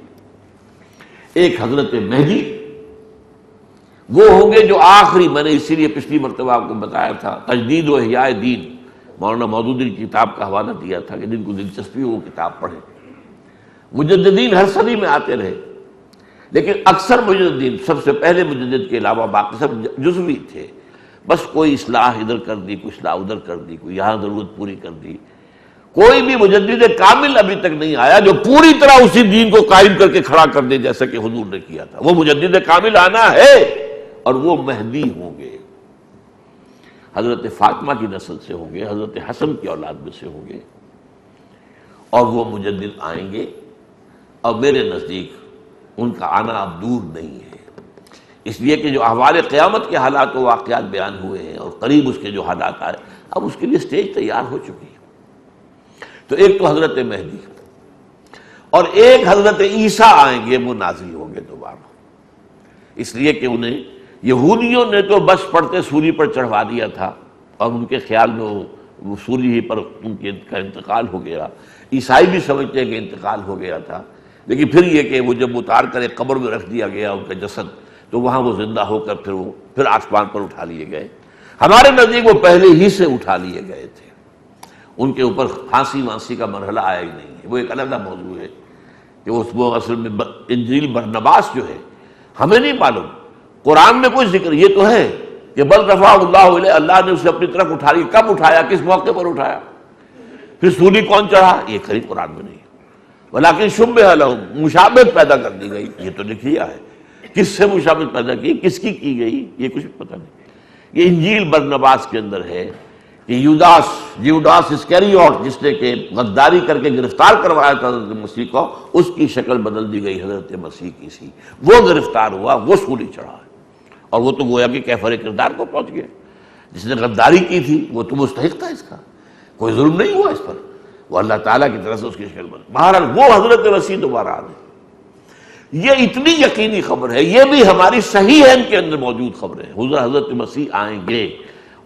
ایک حضرت مہدی، وہ ہوں گے جو آخری، میں نے اسی لیے پچھلی مرتبہ آپ کو بتایا تھا تجدید و احیاء دین، مولانا مودودی کی کتاب کا حوالہ دیا تھا کہ جن کو دلچسپی ہو وہ کتاب پڑھیں۔ مجددین ہر صدی میں آتے رہے، لیکن اکثر مجددین، سب سے پہلے مجدد کے علاوہ باقی سب جزوی تھے، بس کوئی اصلاح ادھر کر دی، کوئی اصلاح ادھر کر دی، کوئی یہاں ضرورت پوری کر دی۔ کوئی بھی مجدد کامل ابھی تک نہیں آیا جو پوری طرح اسی دین کو قائم کر کے کھڑا کر دے جیسا کہ حضور نے کیا تھا۔ وہ مجدد کامل آنا ہے اور وہ مہدی ہوں گے، حضرت فاطمہ کی نسل سے ہوں گے، حضرت حسن کی اولاد میں سے ہوں گے، اور وہ مجدد آئیں گے، اور میرے نزدیک ان کا آنا اب دور نہیں ہے، اس لیے کہ جو احوال قیامت کے حالات و واقعات بیان ہوئے ہیں اور قریب اس کے جو حالات آئے، اب اس کے لیے سٹیج تیار ہو چکی ہے۔ تو ایک تو حضرت مہدی اور ایک حضرت عیسیٰ آئیں گے، وہ نازل ہوں گے دوبارہ، اس لیے کہ انہیں یہودیوں نے تو بس پڑھتے سولی پر چڑھوا دیا تھا اور ان کے خیال میں وہ سولی ہی پر ان کا انتقال ہو گیا، عیسائی بھی سمجھتے ہیں کہ انتقال ہو گیا تھا، لیکن پھر یہ کہ وہ جب اتار کر ایک قبر میں رکھ دیا گیا ان کا جسد، تو وہاں وہ زندہ ہو کر پھر آسمان پر اٹھا لیے گئے۔ ہمارے نزدیک وہ پہلے ہی سے اٹھا لیے گئے تھے، ان کے اوپر پھانسی وانسی کا مرحلہ آیا ہی نہیں ہے، وہ ایک علیحدہ موضوع ہے کہ وہ اصل میں انجیل برنباس جو ہے ہمیں نہیں معلوم، قرآن میں کوئی ذکر یہ تو ہے کہ بل رفع اللہ علیہ، اللہ نے اسے اپنی طرف اٹھا لیا، کب اٹھایا، کس موقع پر اٹھایا، پھر سولی کون چڑھا، یہ قریب قرآن میں نہیں ہے، ولیکن شبہ لہم، مشابہت پیدا کر دی گئی، یہ تو لکھ لیا ہے۔ کس سے مشابہت پیدا کی، کس کی گئی، یہ کچھ پتہ نہیں۔ یہ انجیل برنباس کے اندر ہے کہ یوڈاس اسکریوٹ، جس نے کہ غداری کر کے گرفتار کروایا تھا حضرت مسیح کو، اس کی شکل بدل دی گئی حضرت مسیح کی سی، وہ گرفتار ہوا، وہ سولی چڑھا ہے، اور وہ تو گویا کہ کیفر کردار کو پہنچ گیا۔ جس نے غداری کی تھی وہ تو مستحق تھا اس کا، کوئی ظلم نہیں ہوا اس پر، وہ اللہ تعالیٰ کی طرف سے اس کی شکل بدل۔ بہرحال وہ حضرت مسیح دوبارہ آ گئے، یہ اتنی یقینی خبر ہے، یہ بھی ہماری صحیحین کے اندر موجود خبر ہے، حضرت مسیح آئیں گے،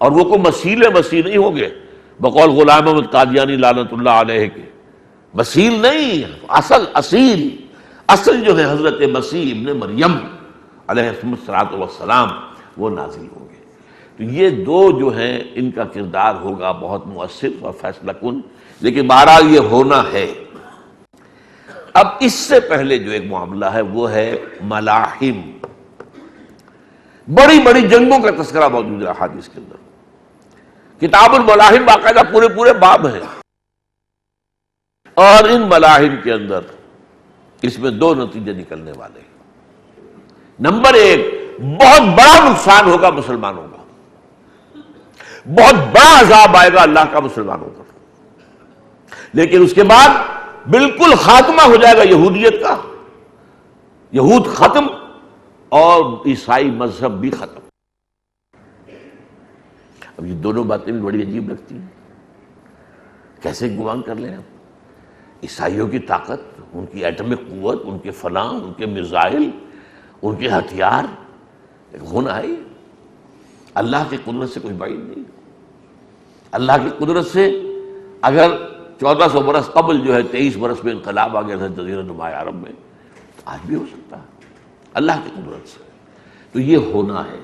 اور وہ کوئی مسیل مسیح نہیں ہوں گے بقول غلام احمد قادیانی لعنت اللہ علیہ کے، مسیل نہیں، اصل جو ہے حضرت مسیح ابن مریم علیہ الصلوۃ والسلام، وہ نازل ہوں گے۔ تو یہ دو جو ہیں ان کا کردار ہوگا بہت مؤثر اور فیصلہ کن، لیکن بہرحال یہ ہونا ہے۔ اب اس سے پہلے جو ایک معاملہ ہے وہ ہے ملاحم، بڑی بڑی جنگوں کا تذکرہ موجود ہے احادیث کے اندر۔ کتاب الملاحم باقاعدہ پورے باب ہیں، اور ان ملاحم کے اندر اس میں دو نتیجے نکلنے والے ہیں۔ نمبر ایک، بہت بڑا نقصان ہوگا مسلمانوں کا، بہت بڑا عذاب آئے گا اللہ کا مسلمانوں پر، لیکن اس کے بعد بالکل خاتمہ ہو جائے گا یہودیت کا، یہود ختم اور عیسائی مذہب بھی ختم۔ اب یہ دونوں باتیں بھی بڑی عجیب لگتی ہیں، کیسے گمان کر لیں ہم؟ عیسائیوں کی طاقت، ان کی ایٹمک قوت، ان کے فلاں، ان کے میزائل، ان کے ہتھیار ہونا ہے، اللہ کی قدرت سے کوئی بعید نہیں۔ اللہ کی قدرت سے اگر 1400 برس قبل جو ہے 23 برس میں انقلاب آ گیا تھا جزیرہ نما عرب میں، تو آج بھی ہو سکتا ہے اللہ کی قدرت سے۔ تو یہ ہونا ہے۔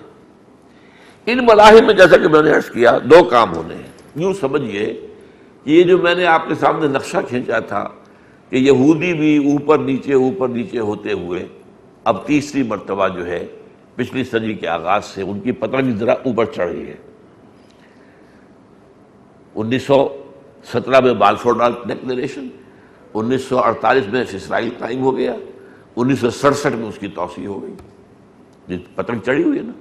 ان ملاحم میں جیسا کہ میں نے عرض کیا دو کام ہونے ہیں۔ یوں سمجھیے کہ یہ جو میں نے آپ کے سامنے نقشہ کھینچا تھا کہ یہودی بھی اوپر نیچے ہوتے ہوئے اب تیسری مرتبہ جو ہے پچھلی صدی کے آغاز سے ان کی پتنگ ذرا اوپر چڑھ رہی ہے۔ 1917 میں بالفور ڈکلریشن، 1948 میں اسرائیل قائم ہو گیا، 1967 میں اس کی توسیع ہو گئی، پتنگ چڑھی ہوئی ہے نا۔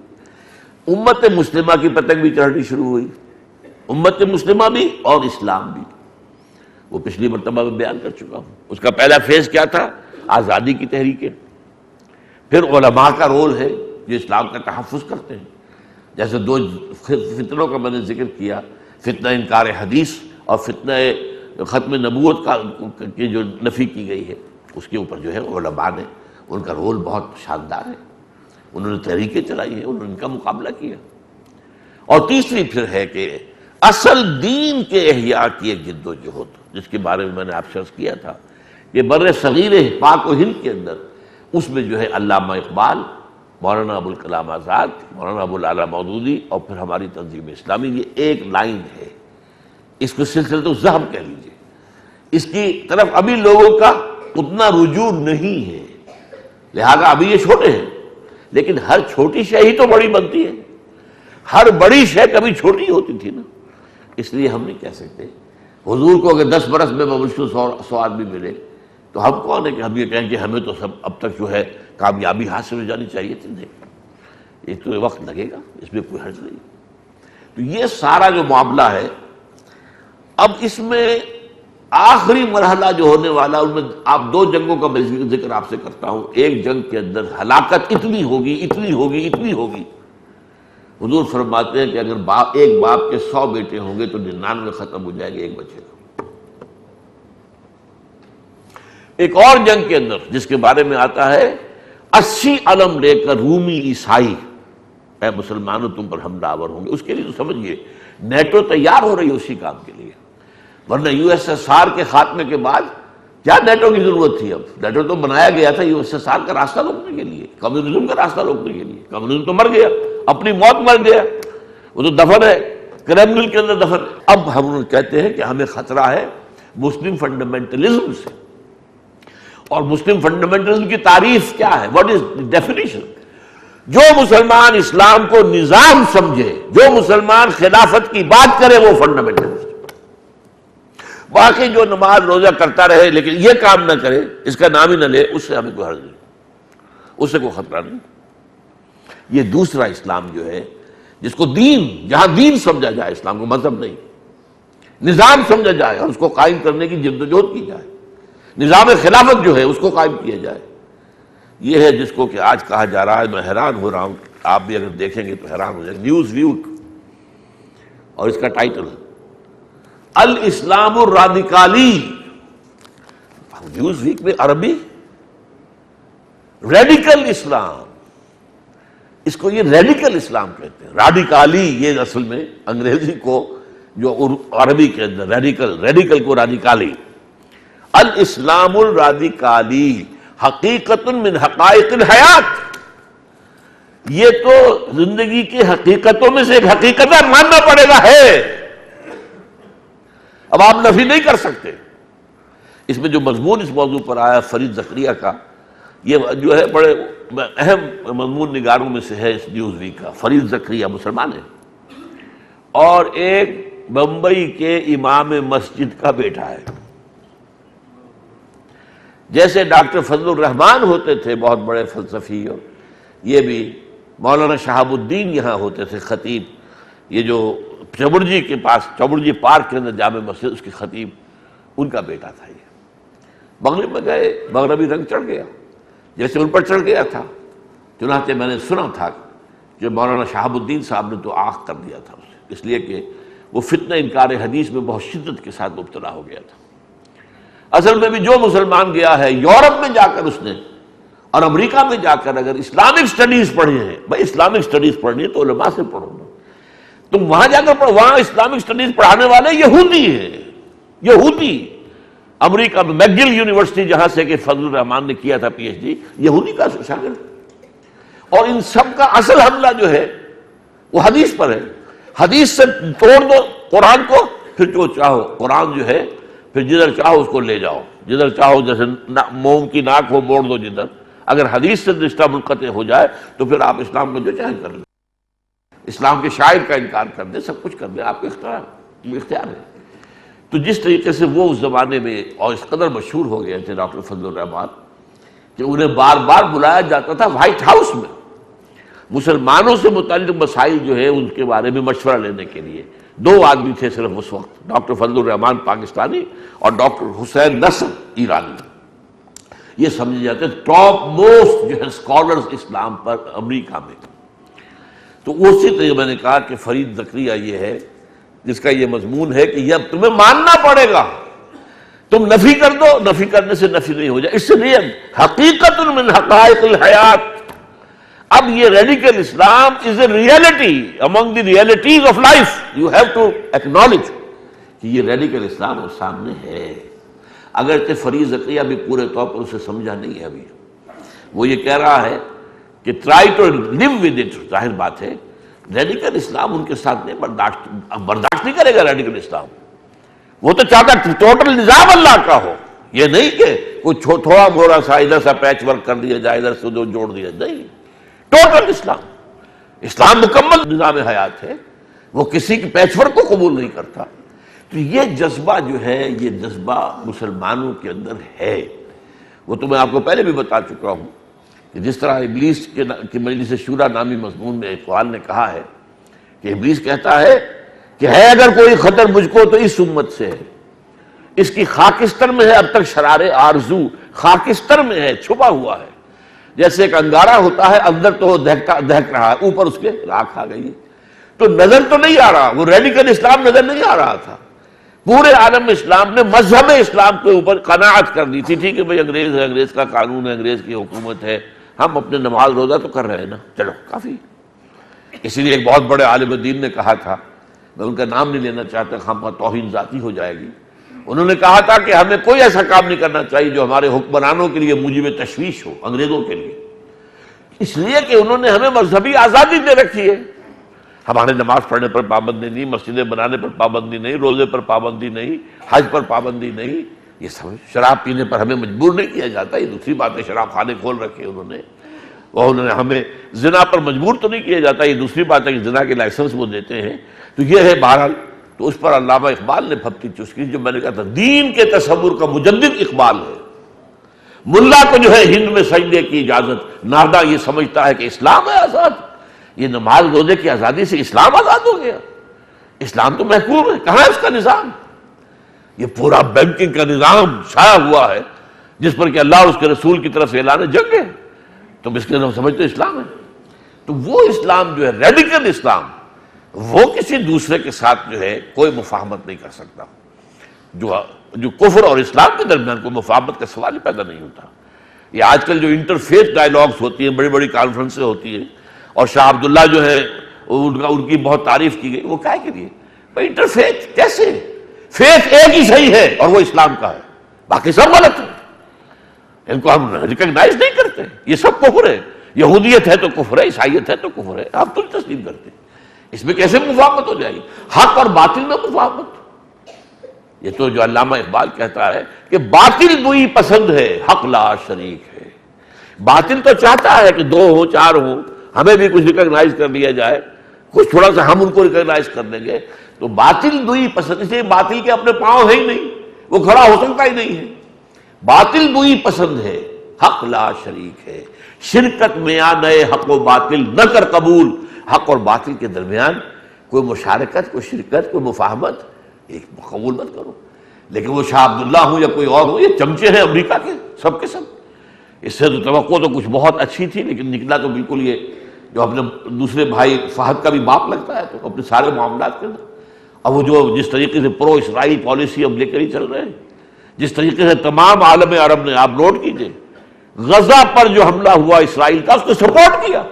امت مسلمہ کی پتنگ بھی چڑھنی شروع ہوئی، امت مسلمہ بھی اور اسلام بھی، وہ پچھلی مرتبہ میں بیان کر چکا ہوں۔ اس کا پہلا فیز کیا تھا؟ آزادی کی تحریکیں، پھر علماء کا رول ہے جو اسلام کا تحفظ کرتے ہیں، جیسے دو فتنوں کا میں نے ذکر کیا، فتنہ انکار حدیث اور فتنہ ختم نبوت کی جو نفی کی گئی ہے، اس کے اوپر جو ہے علماء نے، ان کا رول بہت شاندار ہے، انہوں نے تحریکیں چلائی ہیں، انہوں نے ان کا مقابلہ کیا۔ اور تیسری پھر ہے کہ اصل دین کے احیاء کی ایک جد و جہد، جس کے بارے میں میں نے آپ سے عرض کیا تھا کہ بر صغیر پاک و ہند کے اندر اس میں جو ہے علامہ اقبال، مولانا ابوالکلام آزاد، مولانا ابوالعلا مودودی اور پھر ہماری تنظیم اسلامی، یہ ایک لائن ہے، اس کو سلسلۃ الذہب کہہ لیجیے۔ اس کی طرف ابھی لوگوں کا اتنا رجوع نہیں ہے، لہذا ابھی یہ چھوٹے ہیں، لیکن ہر چھوٹی شے ہی تو بڑی بنتی ہے، ہر بڑی شے کبھی چھوٹی ہوتی تھی نا۔ اس لیے ہم نہیں کہہ سکتے حضور کو اگر 10 برس میں بمشکل 100 آدمی ملے تو ہم کون ہیں کہ ہم یہ کہیں کہ ہمیں تو سب اب تک جو ہے کامیابی حاصل ہو جانی چاہیے تھی؟ نہیں، یہ تو وقت لگے گا، اس میں کوئی حرج نہیں۔ تو یہ سارا جو معاملہ ہے، اب اس میں آخری مرحلہ جو ہونے والا، ان میں آپ دو جنگوں کا میں ذکر آپ سے کرتا ہوں۔ ایک جنگ کے اندر ہلاکت اتنی ہوگی، حضور فرماتے ہیں کہ اگر ایک باپ کے 100 بیٹے ہوں گے تو 99 ختم ہو جائے گے، ایک بچے گا۔ ایک اور جنگ کے اندر جس کے بارے میں آتا ہے 80 علم لے کر رومی عیسائی اے مسلمانوں تم پر حملہ آور ہوں گے، اس کے لیے تو سمجھیے نیٹو تیار ہو رہی ہے اسی کام کے لیے، ورنہ یو ایس ایس آر کے خاتمے کے بعد کیا نیٹو کی ضرورت تھی؟ اب نیٹو تو بنایا گیا تھا یو ایس ایس آر کا راستہ روکنے کے لیے، کمیونزم کا راستہ روکنے کے لیے۔ کمیونزم تو مر گیا، اپنی موت مر گیا، وہ تو دفن ہے، کریملن کے اندر دفن ہے۔ اب ہم کہتے ہیں کہ ہمیں خطرہ ہے مسلم فنڈامنٹلزم سے، اور مسلم فنڈامنٹلزم کی تعریف کیا ہے؟ What is definition? جو مسلمان اسلام کو نظام سمجھے، جو مسلمان خلافت کی بات کرے، وہ فنڈامنٹلسٹ۔ باقی جو نماز روزہ کرتا رہے لیکن یہ کام نہ کرے، اس کا نام ہی نہ لے، اس سے ہمیں کوئی حرج نہیں۔ اسے کوئی خطرہ نہیں۔ یہ دوسرا اسلام جو ہے جس کو دین، جہاں دین سمجھا جائے، اسلام کو مذہب نہیں، نظام سمجھا جائے اور اس کو قائم کرنے کی جدوجہد کی جائے، نظام خلافت جو ہے اس کو قائم کیا جائے، یہ ہے جس کو کہ آج کہا جا رہا ہے۔ میں حیران ہو رہا ہوں، آپ بھی اگر دیکھیں گے تو حیران ہو جائیں گے، نیوز ویک اور اس کا ٹائٹل الاسلام الرادیکالی۔ نیوز ویک میں عربی ریڈیکل اسلام، اس کو یہ ریڈیکل اسلام کہتے ہیں، راڈیکالی یہ اصل میں انگریزی کو جو عربی کے اندر ریڈیکل کو رادیکالی۔ الاسلام الرادیکالی حقیقت من حقائق الحیات، یہ تو زندگی کی حقیقتوں میں سے ایک حقیقت ہے، ماننا پڑے گا ہے، اب آپ نفی نہیں کر سکتے۔ اس میں جو مضمون اس موضوع پر آیا فرید زکریا کا، یہ جو ہے بڑے اہم مضمون نگاروں میں سے ہے اس نیوز ویک کا۔ فرید زکریا مسلمان ہے اور ایک بمبئی کے امام مسجد کا بیٹا ہے۔ جیسے ڈاکٹر فضل الرحمان ہوتے تھے بہت بڑے فلسفی، اور یہ بھی مولانا شہاب الدین یہاں ہوتے تھے خطیب، یہ جو چبڑجی کے پاس، چبڑجی پارک کے اندر جامع مسجد، اس کے خطیب ان کا بیٹا تھا۔ یہ مغرب میں گئے، مغربی رنگ چڑھ گیا جیسے ان پر چڑھ گیا تھا، چنانچہ میں نے سنا تھا کہ مولانا شہاب الدین صاحب نے تو آخ کر دیا تھا اسے، اس لیے کہ وہ فتنہ انکار حدیث میں بہت شدت کے ساتھ مبتلا ہو گیا تھا۔ اصل میں بھی جو مسلمان گیا ہے یورپ میں جا کر اس نے اور امریکہ میں جا کر اگر اسلامک سٹڈیز پڑھی ہیں، بھائی اسلامک سٹڈیز پڑھنی ہے تو علماء سے پڑھو نا، تم وہاں جا کر پڑھو، وہاں اسلامک سٹڈیز پڑھانے والے یہودی ہیں، یہودی۔ امریکہ میں میکگل یونیورسٹی جہاں سے کہ فضل الرحمان نے کیا تھا پی ایچ ڈی، یہودی کا شاگرد، اور ان سب کا اصل حملہ جو ہے وہ حدیث پر ہے۔ حدیث سے توڑ دو قرآن کو، پھر جو چاہو قرآن جو ہے پھر جدھر چاہو اس کو لے جاؤ، جدھر چاہو، جیسے موم کی ناک ہو موڑ دو جدھر۔ اگر حدیث سے رشتہ منقطع ہو جائے تو پھر آپ اسلام کو جو چاہے کر لیں، اسلام کے شاعر کا انکار کر دیں، سب کچھ کر دیں، آپ کا اختیار ہے۔ تو جس طریقے سے وہ اس زمانے میں اور اس قدر مشہور ہو گئے تھے ڈاکٹر فضل الرحمان کہ انہیں بار بار بلایا جاتا تھا وائٹ ہاؤس میں مسلمانوں سے متعلق مسائل جو ہے ان کے بارے میں مشورہ لینے کے لیے۔ دو آدمی تھے صرف اس وقت، ڈاکٹر فضل الرحمان پاکستانی اور ڈاکٹر حسین نصر ایرانی، یہ سمجھے جاتے ہیں ٹاپ موسٹ جو ہے اسکالرز اسلام پر امریکہ میں۔ تو اسی طرح میں نے کہا کہ فرید زکریا یہ ہے جس کا یہ مضمون ہے کہ یہ اب تمہیں ماننا پڑے گا، تم نفی کر دو، نفی کرنے سے نفی نہیں ہو جائے، اس لیے حقیقت من حقائق الحیات۔ اب یہ radical Islam is a reality among the realities of life, you have to acknowledge کہ یہ ریڈیکل اسلام اس سامنے ہے۔ اگرچہ فرید زکریا بھی پورے طور پر اسے سمجھا نہیں ہے ابھی، وہ یہ کہہ رہا ہے کہ try to live with it, ظاہر بات ہے ریڈیکل اسلام ان کے ساتھ نہیں برداشت نہیں کرے گا ریڈیکل اسلام، وہ تو چاہتا ٹوٹل نظام اللہ کا ہو، یہ نہیں کہ کوئی تھوڑا موڑا سا ادھر سا پیچ ورک کر دیا جائے، ادھر سے جوڑ دیا، نہیں، ٹوٹل اسلام۔ اسلام مکمل نظام حیات ہے، وہ کسی کی پیچ ورک کو قبول نہیں کرتا۔ تو یہ جذبہ جو ہے، یہ جذبہ مسلمانوں کے اندر ہے، وہ تو میں آپ کو پہلے بھی بتا چکا ہوں کہ جس طرح ابلیس کی مجلس شورا نامی مضمون میں اقبال نے کہا ہے کہ ابلیس کہتا ہے کہ ہے اگر کوئی خطر مجھ کو تو اس امت سے ہے، اس کی خاکستر میں ہے اب تک شرار آرزو، خاکستر میں ہے، چھپا ہوا ہے، جیسے ایک انگارہ ہوتا ہے اندر تو وہ دہک رہا ہے، اوپر اس کے راکھ آ گئی ہے، تو نظر تو نہیں آ رہا، وہ ریڈیکل اسلام نظر نہیں آ رہا تھا۔ پورے عالم اسلام نے مذہب اسلام کے اوپر قناعت کر دی تھی، ٹھیک ہے بھائی انگریز ہے، انگریز کا قانون ہے، انگریز کی حکومت ہے، ہم اپنے نماز روزہ تو کر رہے ہیں نا، چلو کافی۔ اسی لیے ایک بہت بڑے عالم دین نے کہا تھا، میں ان کا نام نہیں لینا چاہتا، خام توہین ذاتی ہو جائے گی، انہوں نے کہا تھا کہ ہمیں کوئی ایسا کام نہیں کرنا چاہیے جو ہمارے حکمرانوں کے لیے موجب تشویش ہو، انگریزوں کے لیے، اس لیے کہ انہوں نے ہمیں مذہبی آزادی دے رکھی ہے، ہمارے نماز پڑھنے پر پابندی نہیں، مسجدیں بنانے پر پابندی نہیں، روزے پر پابندی نہیں، حج پر پابندی نہیں، یہ سب شراب پینے پر ہمیں مجبور نہیں کیا جاتا، یہ دوسری بات ہے، شراب خانے کھول رکھے انہوں نے ہمیں زنا پر مجبور تو نہیں کیا جاتا، یہ دوسری بات ہے کہ زنا کے لائسنس وہ دیتے ہیں، تو یہ ہے بہرحال۔ تو اس پر علامہ اقبال نے پھپتی چسکی، جو میں نے کہا تھا دین کے تصور کا مجدد اقبال ہے، ملا کو جو ہے ہند میں سجدے کی اجازت، نادا یہ سمجھتا ہے کہ اسلام ہے آزاد، یہ نماز روزے کی آزادی سے اسلام آزاد ہو گیا؟ اسلام تو محکوم ہے، کہاں ہے اس کا نظام؟ یہ پورا بینکنگ کا نظام چھایا ہوا ہے جس پر کہ اللہ اور اس کے رسول کی طرف سے اعلان جنگ ہے، تم اس کے سمجھتے اسلام ہے؟ تو وہ اسلام جو ہے ریڈیکل اسلام، وہ کسی دوسرے کے ساتھ جو ہے کوئی مفاہمت نہیں کر سکتا۔ جو کفر اور اسلام کے درمیان کوئی مفاہمت کا سوال ہی پیدا نہیں ہوتا۔ یہ آج کل جو انٹرفیتھ ڈائیلاگس ہوتی ہیں، بڑی بڑی کانفرنسیں ہوتی ہیں، اور شاہ عبداللہ جو ہے ان کی بہت تعریف کی گئی، وہ کیا کے لیے؟ انٹرفیتھ کیسے؟ فیتھ ایک ہی صحیح ہے اور وہ اسلام کا ہے، باقی سب غلط ہے، ان کو ہم ریکگنائز نہیں کرتے، یہ سب کفر ہے۔ یہودیت ہے تو کفر ہے، عیسائیت ہے تو کفر ہے، آپ تو تسلیم کرتے ہیں۔ اس میں کیسے مفاہمت ہو جائے گی؟ حق اور باطل میں مفاہمت؟ یہ تو جو علامہ اقبال کہتا ہے کہ باطل دوئی پسند ہے، حق لا شریک ہے۔ باطل تو چاہتا ہے کہ دو ہو، چار ہو، ہمیں بھی کچھ ریکگنائز کر لیا جائے، کچھ تھوڑا سا ہم ان کو ریکگنائز کر دیں گے، تو باطل دوئی پسند، اس لیے باطل کے اپنے پاؤں ہے ہی نہیں، وہ کھڑا ہو سکتا ہی نہیں ہے۔ باطل دوئی پسند ہے، حق لا شریک ہے، شرکت میاں حق و باطل نہ کر قبول۔ حق اور باطل کے درمیان کوئی مشارکت، کوئی شرکت، کوئی مفاہمت ایک قبول مت کرو۔ لیکن وہ شاہ عبداللہ ہوں یا کوئی اور ہو، یہ چمچے ہیں امریکہ کے سب کے سب۔ اس سے تو توقع تو کچھ بہت اچھی تھی، لیکن نکلا تو بالکل یہ جو اپنے دوسرے بھائی فہد کا بھی باپ لگتا ہے، تو اپنے سارے معاملات کے اندر اب وہ جو جس طریقے سے پرو اسرائیل پالیسی اب لے کر ہی چل رہے ہیں، جس طریقے سے تمام عالم عرب نے، آپ نوٹ کیجئے، غزہ پر جو حملہ ہوا اسرائیل کا، اس کو سپورٹ کیا۔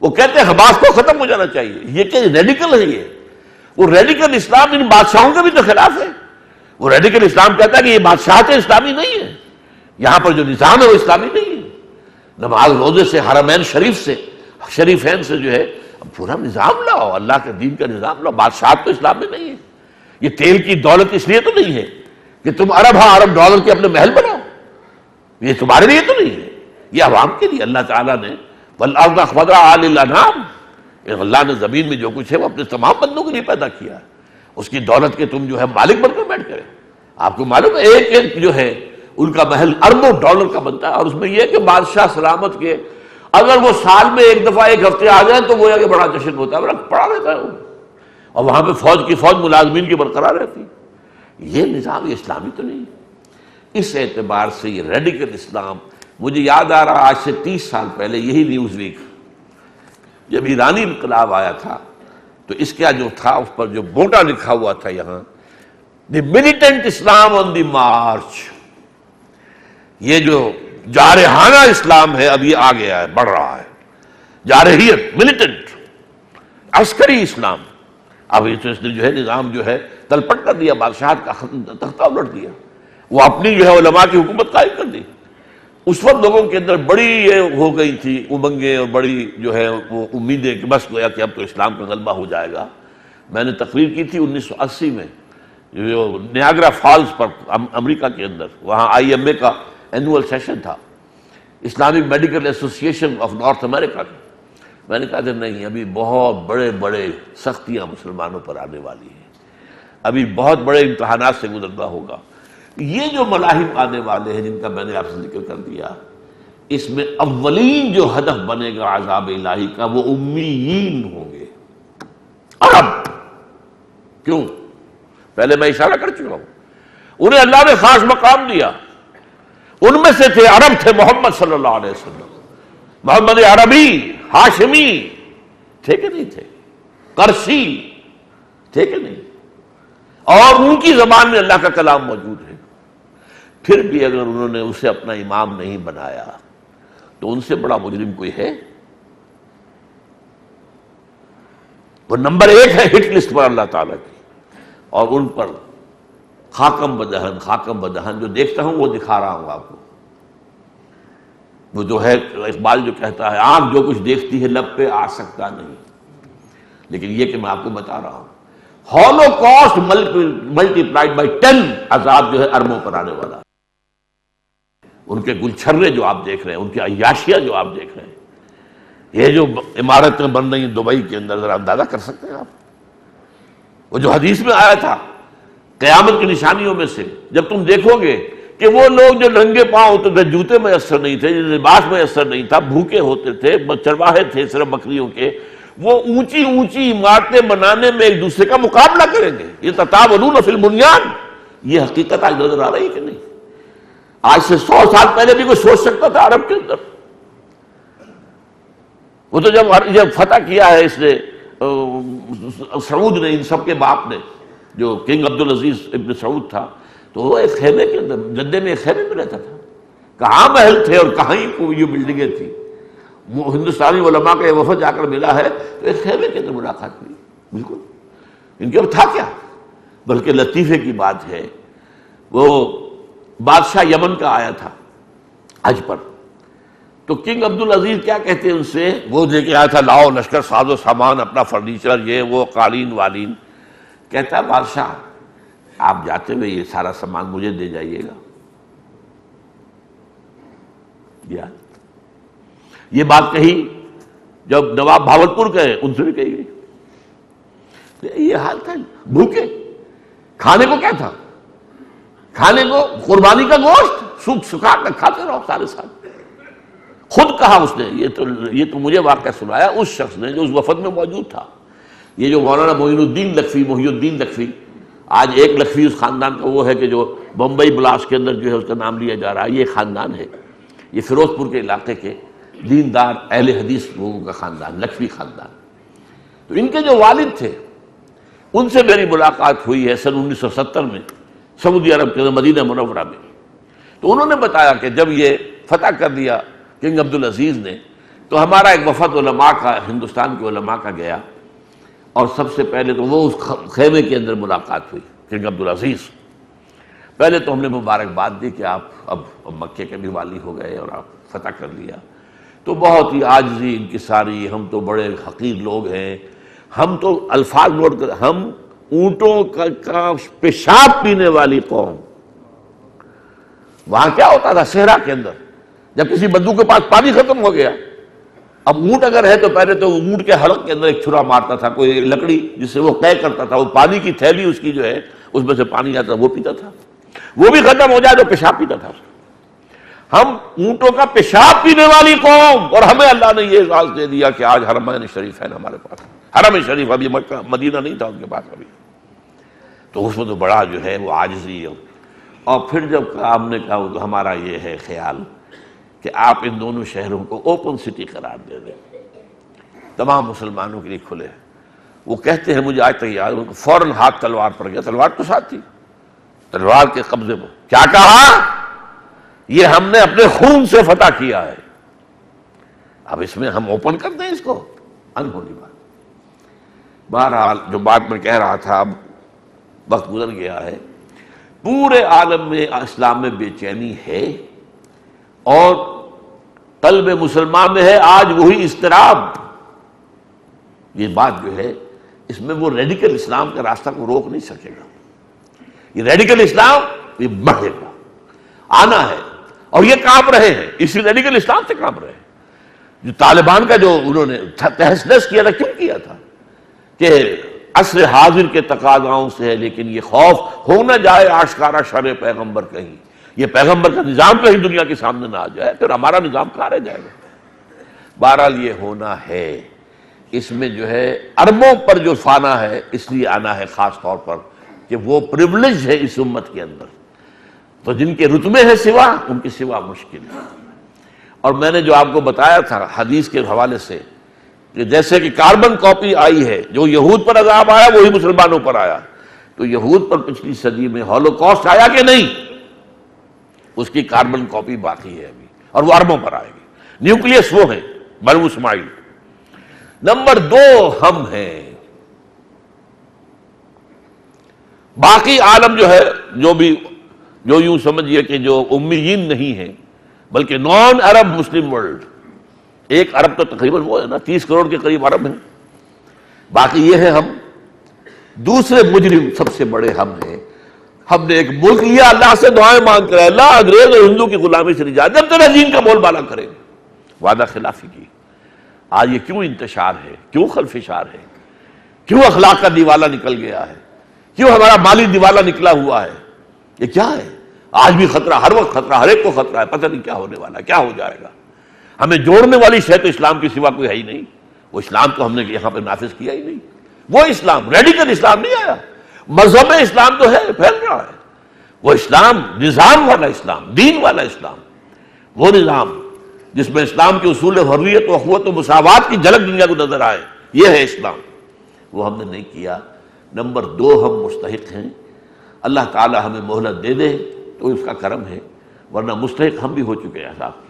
وہ کہتے ہیں حماس کو ختم ہو جانا چاہیے۔ یہ کہ ریڈیکل ہے یہ، وہ ریڈیکل اسلام ان بادشاہوں کے بھی تو خلاف ہے۔ وہ ریڈیکل اسلام کہتا ہے کہ یہ بادشاہت اسلامی نہیں ہے، یہاں پر جو نظام ہے وہ اسلامی نہیں ہے۔ نماز روزے سے، حرمین شریف سے، شریفین سے جو ہے پورا نظام لاؤ، اللہ کے دین کا نظام لاؤ۔ بادشاہت تو اسلام میں نہیں ہے۔ یہ تیل کی دولت اس لیے تو نہیں ہے کہ تم ارب ڈالر کے اپنے محل بناؤ، یہ تمہارے لیے تو نہیں ہے، یہ عوام کے لیے۔ اللہ تعالیٰ نے وَالْأَرْضَ خَضْرَاءَ لِلْأَنْعَامِ، اللہ نے زمین میں جو کچھ ہے وہ اپنے تمام بندوں کے لیے پیدا کیا ہے۔ اس کی دولت کے تم جو ہے مالک بن کر بیٹھ کرے۔ آپ کو معلوم ہے ایک ایک جو ہے ان کا محل اربوں ڈالر کا بنتا ہے، اور اس میں یہ کہ بادشاہ سلامت کے اگر وہ سال میں ایک دفعہ ایک ہفتے آ جائیں تو وہ کہ بڑا جشن ہوتا ہے، بڑا پڑا رہتا ہے وہ، اور وہاں پہ فوج ملازمین کی برقرار رہتی۔ یہ نظام یہ اسلامی تو نہیں۔ اس اعتبار سے یہ ریڈیکل اسلام، مجھے یاد آ رہا آج سے 30 سال پہلے یہی نیوز ویک جب ایرانی انقلاب آیا تھا تو اس کا جو تھا اس پر جو موٹا لکھا ہوا تھا یہاں، دی ملیٹنٹ اسلام آن دی مارچ، یہ جو جارحانہ اسلام ہے اب یہ آ گیا ہے، بڑھ رہا ہے، جارحیت، ملیٹنٹ، عسکری اسلام۔ اب اس نے جو ہے نظام جو ہے تلپٹ کر دیا، بادشاہت کا تختہ الٹ دیا، وہ اپنی جو ہے علماء کی حکومت قائم کر دی۔ اس وقت لوگوں کے اندر بڑی یہ ہو گئی تھی امنگیں اور بڑی جو ہے وہ امیدیں کہ بس گویا کہ اب تو اسلام کا غلبہ ہو جائے گا۔ میں نے تقریر کی تھی 1980 میں جو نیاگرا فالز پر امریکہ کے اندر، وہاں IMA کا اینول سیشن تھا، Islamic Medical Association of North America کا۔ میں نے کہا کہ نہیں، ابھی بہت بڑے بڑے سختیاں مسلمانوں پر آنے والی ہیں، ابھی بہت بڑے امتحانات سے گزرنا ہوگا۔ یہ جو ملاحم آنے والے ہیں جن کا میں نے آپ سے ذکر کر دیا، اس میں اولین جو ہدف بنے گا عذاب الہی کا وہ امیین ہوں گے، عرب۔ کیوں؟ پہلے میں اشارہ کر چکا ہوں، انہیں اللہ نے خاص مقام دیا، ان میں سے تھے عرب، تھے محمد صلی اللہ علیہ وسلم، محمد عربی، ہاشمی تھے کہ نہیں تھے، قرشی تھے کہ نہیں، اور ان کی زبان میں اللہ کا کلام موجود ہے۔ پھر بھی اگر انہوں نے اسے اپنا امام نہیں بنایا تو ان سے بڑا مجرم کوئی ہے؟ وہ نمبر 1 ہے ہٹ لسٹ پر اللہ تعالیٰ کی، اور ان پر خاکم بدہن جو دیکھتا ہوں وہ دکھا رہا ہوں آپ کو۔ وہ جو ہے اقبال جو کہتا ہے آنکھ جو کچھ دیکھتی ہے لب پہ آ سکتا نہیں، لیکن یہ کہ میں آپ کو بتا رہا ہوں ہولوکاسٹ ملٹی پلائڈ بائی 10 عذاب جو ہے اربوں پر آنے والا۔ ان کے گلچھرے جو آپ دیکھ رہے ہیں، ان کی عیاشیاں جو آپ دیکھ رہے ہیں، یہ جو عمارتیں بن رہی ہیں دبئی کے اندر، ذرا اندازہ کر سکتے ہیں آپ؟ وہ جو حدیث میں آیا تھا قیامت کی نشانیوں میں سے، جب تم دیکھو گے کہ وہ لوگ جو ننگے پاؤں ہوتے تھے، جوتے میسر نہیں تھے، لباس میسر نہیں تھا، بھوکے ہوتے تھے، چرواہے تھے صرف بکریوں کے، وہ اونچی اونچی عمارتیں بنانے میں ایک دوسرے کا مقابلہ کریں گے. یہ تتاولون فی البنیان، یہ حقیقت آج نظر آ رہی ہے کہ نہیں؟ آج سے 100 سال پہلے بھی کوئی سوچ سکتا تھا عرب کے اندر؟ وہ تو جب فتح کیا ہے اس نے سعود نے، ان سب کے باپ نے، جو کنگ عبدالعزیز ابن سعود تھا، تو وہ ایک خیمے کے اندر، جدے میں ایک خیمے میں رہتا تھا. کہاں محل تھے اور کہاں یہ بلڈنگیں تھیں. ہندوستانی علماء کا یہ وفد جا کر ملا ہے تو ایک خیمے کے اندر ملاقات ہوئی. بالکل ان کے اب تھا کیا. بلکہ لطیفے کی بات ہے، وہ بادشاہ یمن کا آیا تھا حج پر، تو کنگ عبدالعزیز کیا کہتے ہیں ان سے، وہ لے کے آیا تھا لاؤ لشکر ساز و سامان، اپنا فرنیچر، یہ وہ قالین والین. کہتا بادشاہ آپ جاتے ہوئے یہ سارا سامان مجھے دے جائیے گا. یہ بات کہی جب نواب بھاولپور گئے، ان سے بھی کہی گئی. یہ حال تھا، بھوکے. کھانے کو کیا تھا؟ کھانے کو قربانی کا گوشت سکھا کر کھاتے رہو سارے سال. خود کہا اس نے، یہ تو مجھے واقعہ سنایا اس شخص نے جو اس وفد میں موجود تھا. یہ جو مولانا محی الدین لکھوی، آج ایک لکھوی اس خاندان کا وہ ہے کہ جو بمبئی بلاسٹ کے اندر جو ہے اس کا نام لیا جا رہا ہے، یہ خاندان ہے. یہ فیروز پور کے علاقے کے دیندار اہل حدیث لوگوں کا خاندان، لکھوی خاندان. تو ان کے جو والد تھے ان سے میری ملاقات ہوئی ہے سن 1970 میں سعودی عرب کے مدینہ منورہ میں. تو انہوں نے بتایا کہ جب یہ فتح کر دیا کنگ عبدالعزیز نے، تو ہمارا ایک وفد علماء کا، ہندوستان کے علماء کا گیا، اور سب سے پہلے تو وہ اس خیمے کے اندر ملاقات ہوئی کنگ عبدالعزیز. پہلے تو ہم نے مبارکباد دی کہ آپ اب مکے کے بھی والی ہو گئے اور آپ فتح کر لیا. تو بہت ہی عاجزی ان کی ساری، ہم تو بڑے حقیر لوگ ہیں، ہم تو الفاظ نوٹ کر، ہم اونٹوں کا پیشاب پینے والی قوم. وہاں کیا ہوتا تھا صحرا کے اندر، جب کسی بندو کے پاس پانی ختم ہو گیا، اب اونٹ اگر ہے تو پہلے تو اونٹ کے حلق کے اندر ایک چھرا مارتا تھا کوئی لکڑی جس سے وہ قے کرتا تھا، وہ پانی کی تھیلی اس کی جو ہے اس میں سے پانی آتا وہ پیتا تھا. وہ بھی ختم ہو جائے تو پیشاب پیتا تھا. ہم اونٹوں کا پیشاب پینے والی قوم، اور ہمیں اللہ نے یہ اعزاز دے دیا کہ آج حرمین شریف ہے ہمارے پاس. حرم شریف ابھی مکہ مدینہ نہیں تھا ان کے پاس ابھی. تو اس میں تو بڑا جو ہے وہ عاجزی. اور پھر جب ہم نے کہا تو ہمارا یہ ہے خیال کہ آپ ان دونوں شہروں کو اوپن سٹی قرار دے دیں، تمام مسلمانوں کے لیے کھلے. وہ کہتے ہیں مجھے آج تک یاد، فوراً ہاتھ تلوار پر گیا. تلوار تو ساتھ تھی، تلوار کے قبضے میں. کیا کہا؟ یہ ہم نے اپنے خون سے فتح کیا ہے. اب اس میں ہم اوپن کر دیں اس کو؟ انہونی بات. بہرحال جو بات میں کہہ رہا تھا، اب وقت گزر گیا ہے. پورے عالم میں اسلام میں بے چینی ہے، اور قلب مسلمان میں ہے آج وہی اضطراب. یہ بات جو ہے اس میں وہ ریڈیکل اسلام کا راستہ کو روک نہیں سکے گا. یہ ریڈیکل اسلام یہ بڑھے گا، آنا ہے. اور یہ کام رہے ہیں، اسی ریڈیکل اسلام سے کام رہے ہیں. جو طالبان کا جو انہوں نے تہس نہس کیا تھا، کیوں کیا تھا؟ کہ عصر حاضر کے تقاضاؤں سے ہے، لیکن یہ خوف ہو نہ جائے آشکارا شر پیغمبر کہیں، یہ پیغمبر کا نظام کہیں دنیا کے سامنے نہ آ جائے، پھر ہمارا نظام کہاں رہ جائے گا. بہرحال یہ ہونا ہے. اس میں جو ہے اربوں پر جو فانا ہے، اس لیے آنا ہے خاص طور پر کہ وہ پریولیج ہے اس امت کے اندر. تو جن کے رتبے ہیں سوا، ان کی سوا مشکل ہے. اور میں نے جو آپ کو بتایا تھا حدیث کے حوالے سے کہ جیسے کہ کاربن کاپی آئی ہے، جو یہود پر عذاب آیا وہی مسلمانوں پر آیا. تو یہود پر پچھلی صدی میں ہولوکاسٹ آیا کہ نہیں؟ اس کی کاربن کاپی باقی ہے ابھی، اور وہ اربوں پر آئے گی. نیوکلیس وہ ہے بنو اسماعیل. نمبر 2 ہم ہیں. باقی عالم جو ہے، جو یوں سمجھیے کہ جو امیین نہیں ہیں بلکہ نان عرب مسلم ورلڈ، ایک عرب تو تقریباً وہ ہے نا 30 کروڑ کے قریب عرب ہیں. باقی یہ ہے ہم. دوسرے مجرم سب سے بڑے ہم ہیں. ہم نے ایک ملک لیا، اللہ سے دعائیں مانگ کر، اللہ انگریز اور ہندو کی غلامی سے نجات، جب تیرا دین کا بول بالا کرے. وعدہ خلافی کی. آج یہ کیوں انتشار ہے، کیوں خلفشار ہے، کیوں اخلاق کا دیوالہ نکل گیا ہے، کیوں ہمارا مالی دیوالہ نکلا ہوا ہے؟ یہ کیا ہے؟ آج بھی خطرہ، ہر وقت خطرہ، ہر ایک کو خطرہ ہے، پتہ نہیں کیا ہونے والا ہے، کیا ہو جائے گا۔ ہمیں جوڑنے والی شے تو اسلام کے سوا کوئی ہے ہی نہیں، وہ اسلام تو ہم نے یہاں پہ نافذ کیا ہی نہیں۔ وہ اسلام ریڈیکل اسلام نہیں آیا، مذہب اسلام تو ہے، پھیل رہا ہے، وہ اسلام نظام والا اسلام، دین والا اسلام، وہ نظام جس میں اسلام کے اصول حریت و اخوت و مساوات کی جھلک دنیا کو نظر آئے، یہ ہے اسلام، وہ ہم نے نہیں کیا۔ نمبر 2 ہم مستحق ہیں، اللہ تعالی ہمیں مہلت دے دے تو اس کا کرم ہے، ورنہ مستحق ہم بھی ہو چکے ہیں صاحب۔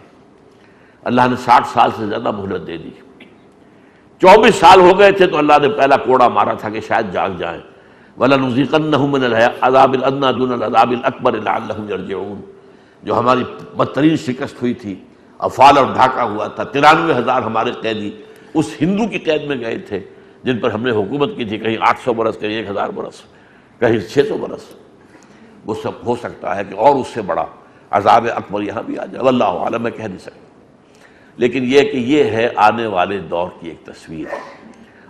اللہ نے 60 سال سے زیادہ مہلت دے دی، 24 سال ہو گئے تھے تو اللہ نے پہلا کوڑا مارا تھا کہ شاید جاگ جائیں۔ وَلَنُذِيقَنَّهُم مِّنَ الْعَذَابِ الْأَدْنَىٰ دُونَ الْعَذَابِ الْأَكْبَرِ لَعَلَّهُمْ يَرْجِعُونَ، جو ہماری بدترین شکست ہوئی تھی، افعال اور ڈھاکہ ہوا تھا، 93,000 ہمارے قیدی اس ہندو کی قید میں گئے تھے جن پر ہم نے حکومت کی تھی، کہیں 800 برس، کہیں 1000 برس، کہیں 600 برس۔ وہ سب ہو سکتا ہے کہ اور اس سے بڑا عذاب اکبر یہاں بھی آ جائے، واللہ عالم، میں کہہ نہیں سکتا، لیکن یہ کہ یہ ہے آنے والے دور کی ایک تصویر۔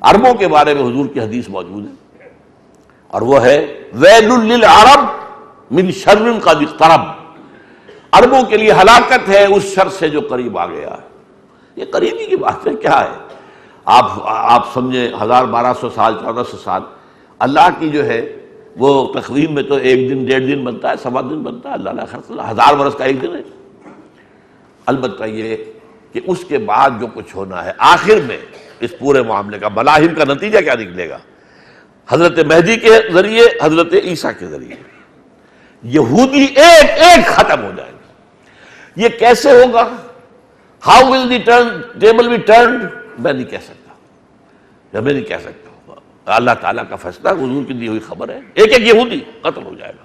عربوں کے بارے میں حضور کی حدیث موجود ہے، اور وہ ہے ویل للعرب من شر قد اقترب، عربوں کے لیے ہلاکت ہے اس شر سے جو قریب آ گیا ہے۔ یہ قریبی کی بات ہے، کیا ہے؟ آپ سمجھیں 1200 سال، 1400 سال، اللہ کی جو ہے وہ تقویم میں تو ایک دن، 1.5 دن بنتا ہے، 1.25 دن بنتا ہے، اللہ نے 1000 برس کا ایک دن ہے۔ البتہ یہ کہ اس کے بعد جو کچھ ہونا ہے آخر میں اس پورے معاملے کا ملاحم کا نتیجہ کیا نکلے گا؟ حضرت مہدی کے ذریعے، حضرت عیسیٰ کے ذریعے یہودی ایک ایک ختم ہو جائے گا۔ یہ کیسے ہوگا؟ How will the table be turned, میں نہیں کہہ سکتا، میں نہیں کہہ سکتا، اللہ تعالیٰ کا فیصلہ، حضور کی دی ہوئی خبر ہے، ایک ایک یہودی قتل ہو جائے گا،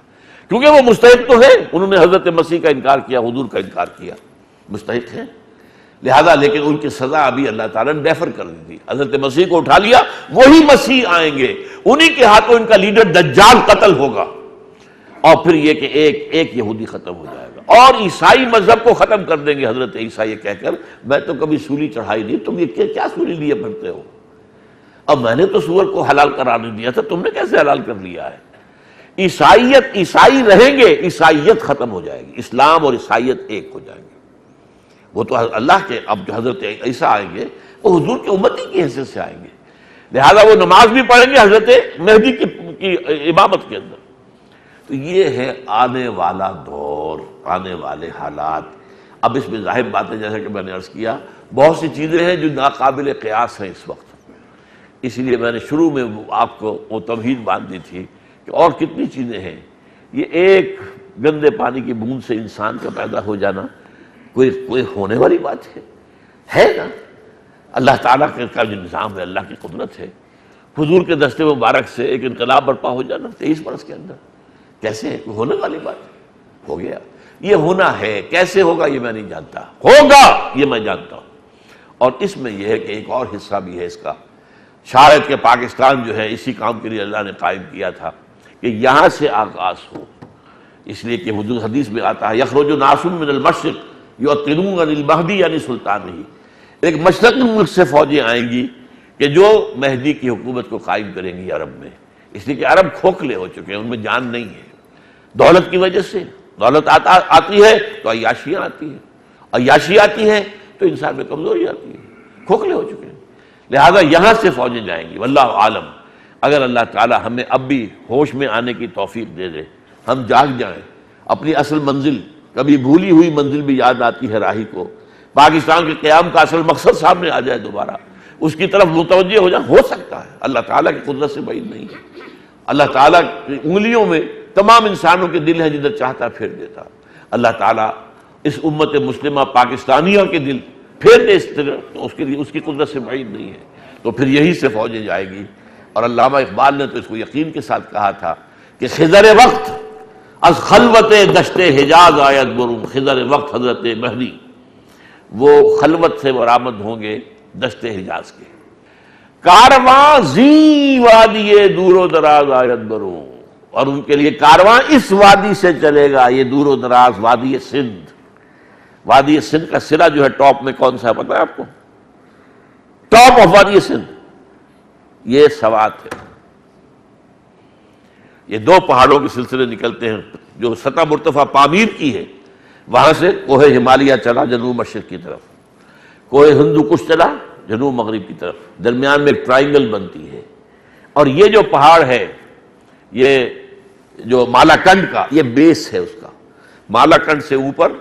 کیونکہ وہ مستحق تو ہے، انہوں نے حضرت مسیح کا انکار کیا، حضور کا انکار کیا، مستحق ہیں لہذا، لیکن ان کی سزا ابھی اللہ تعالیٰ نے ڈیفر کر دی تھی۔ حضرت مسیح کو اٹھا لیا، وہی مسیح آئیں گے، انہی کے ہاتھوں ان کا لیڈر دجال قتل ہوگا، اور پھر یہ کہ ایک ایک یہودی ختم ہو جائے گا، اور عیسائی مذہب کو ختم کر دیں گے حضرت عیسیٰ یہ کہہ کر میں تو کبھی سولی چڑھائی نہیں، تم یہ کیا سولی لیے پھرتے ہو؟ اب میں نے تو سور کو حلال قرار نہیں دیا تھا، تم نے کیسے حلال کر لیا ہے؟ عیسائی رہیں گے، عیسائیت ختم ہو جائے گی، اسلام اور عیسائیت ایک ہو جائیں گے۔ وہ تو اللہ کے، اب جو حضرت عیسیٰ آئیں گے وہ حضور کی امتی کی حیثیت سے آئیں گے، لہذا وہ نماز بھی پڑھیں گے حضرت مہدی کی امامت کے اندر۔ تو یہ ہے آنے والا دور، آنے والے حالات۔ اب اس میں ظاہر بات ہے، جیسا کہ میں نے عرض کیا، بہت سی چیزیں ہیں جو ناقابل قیاس ہیں اس وقت، اسی لیے میں نے شروع میں آپ کو وہ تمہید باندھ دی تھی کہ اور کتنی چیزیں ہیں۔ یہ ایک گندے پانی کی بوند سے انسان کا پیدا ہو جانا کوئی ہونے والی بات ہے نا؟ اللہ تعالیٰ کا جو نظام ہے، اللہ کی قدرت ہے۔ حضور کے دستے مبارک سے ایک انقلاب برپا ہو جانا 23 برس کے اندر، کیسے ہے؟ کوئی ہونے والی بات ہے؟ ہو گیا، یہ ہونا ہے، کیسے ہوگا یہ میں نہیں جانتا، ہوگا یہ میں جانتا ہوں۔ اور اس میں یہ ہے کہ ایک اور حصہ بھی ہے اس کا، شاید کہ پاکستان جو ہے اسی کام کے لیے اللہ نے قائم کیا تھا کہ یہاں سے آغاز ہو، اس لیے کہ حضور حدیث میں آتا ہے یخرج ناس من المشرق یعطلون عن المہدی یعنی سلطان ہی، ایک مشرقی ملک سے فوجیں آئیں گی کہ جو مہدی کی حکومت کو قائم کریں گی عرب میں، اس لیے کہ عرب کھوکھلے ہو چکے ہیں، ان میں جان نہیں ہے، دولت کی وجہ سے، دولت آتی ہے تو عیاشیاں آتی ہیں، عیاشی آتی ہے تو انسان میں کمزوری آتی ہے، کھوکھلے ہو چکے ہیں، لہذا یہاں سے فوجیں جائیں گی۔ واللہ عالم، اگر اللہ تعالی ہمیں اب بھی ہوش میں آنے کی توفیق دے دے، ہم جاگ جائیں، اپنی اصل منزل، کبھی بھولی ہوئی منزل بھی یاد آتی ہے راہی کو، پاکستان کے قیام کا اصل مقصد سامنے آ جائے دوبارہ، اس کی طرف متوجہ ہو جائیں، ہو سکتا ہے، اللہ تعالیٰ کی قدرت سے بعید نہیں ہے۔ اللہ تعالیٰ کی انگلیوں میں تمام انسانوں کے دل ہیں، جدھر چاہتا پھیر دیتا۔ اللہ تعالیٰ اس امت مسلمہ پاکستانیہ کے دل پھیر دے اس طرح، تو اس کے لیے اس کی قدرت سے بعید نہیں ہے، تو پھر یہی سے فوجیں جائے گی۔ اور علامہ اقبال نے تو اس کو یقین کے ساتھ کہا تھا کہ خضر وقت از خلوت دشت حجاز آید برون، خضر وقت حضرت مہدی وہ خلوت سے برآمد ہوں گے دشت حجاز کے، کارواں زی وادی دور و دراز آید برون، اور ان کے لیے کارواں اس وادی سے چلے گا، یہ دور و دراز وادی سندھ۔ وادی سندھ کا سرا جو ہے ٹاپ میں کون سا ہے پتہ ہے آپ کو؟ ٹاپ آف وادی سندھ یہ سوات ہے، یہ دو پہاڑوں کے سلسلے نکلتے ہیں جو سطح مرتفع پامیر کی ہے، وہاں سے کوہ ہمالیہ چلا جنوب مشرق کی طرف، کوہ ہندو کش چلا جنوب مغرب کی طرف، درمیان میں ایک ٹرائنگل بنتی ہے۔ اور یہ جو پہاڑ ہے، یہ جو مالاکنڈ کا یہ بیس ہے اس کا، مالاکنڈ سے اوپر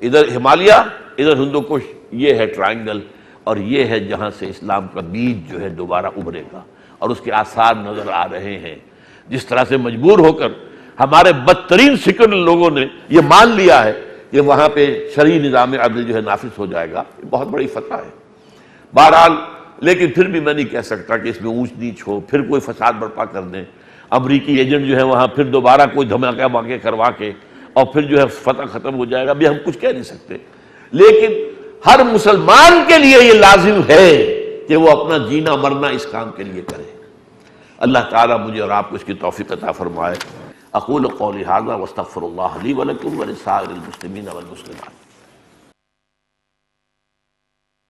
ادھر ہمالیہ ادھر ہندو کش، یہ ہے ٹرائنگل، اور یہ ہے جہاں سے اسلام کا بیج جو ہے دوبارہ ابھرے گا، اور اس کے آثار نظر آ رہے ہیں۔ جس طرح سے مجبور ہو کر ہمارے بدترین سیکولر لوگوں نے یہ مان لیا ہے کہ وہاں پہ شرعی نظام عدل جو ہے نافذ ہو جائے گا، یہ بہت بڑی فتح ہے۔ بہرحال لیکن پھر بھی میں نہیں کہہ سکتا کہ اس میں اونچ نیچ ہو، پھر کوئی فساد برپا کر دیں، امریکی ایجنٹ جو ہے وہاں پھر دوبارہ کوئی دھماکہ واقع کروا کے اور پھر جو ہے فتح ختم ہو جائے گا، ابھی ہم کچھ کہہ نہیں سکتے۔ لیکن ہر مسلمان کے لیے یہ لازم ہے کہ وہ اپنا جینا مرنا اس کام کے لیے کرے۔ اللہ تعالیٰ مجھے اور آپ کو اس کی توفیق عطا فرمائے۔ اقول قولی ھذا واستغفر اللہ لی ولکم ولسائر المسلمین والمسلمات۔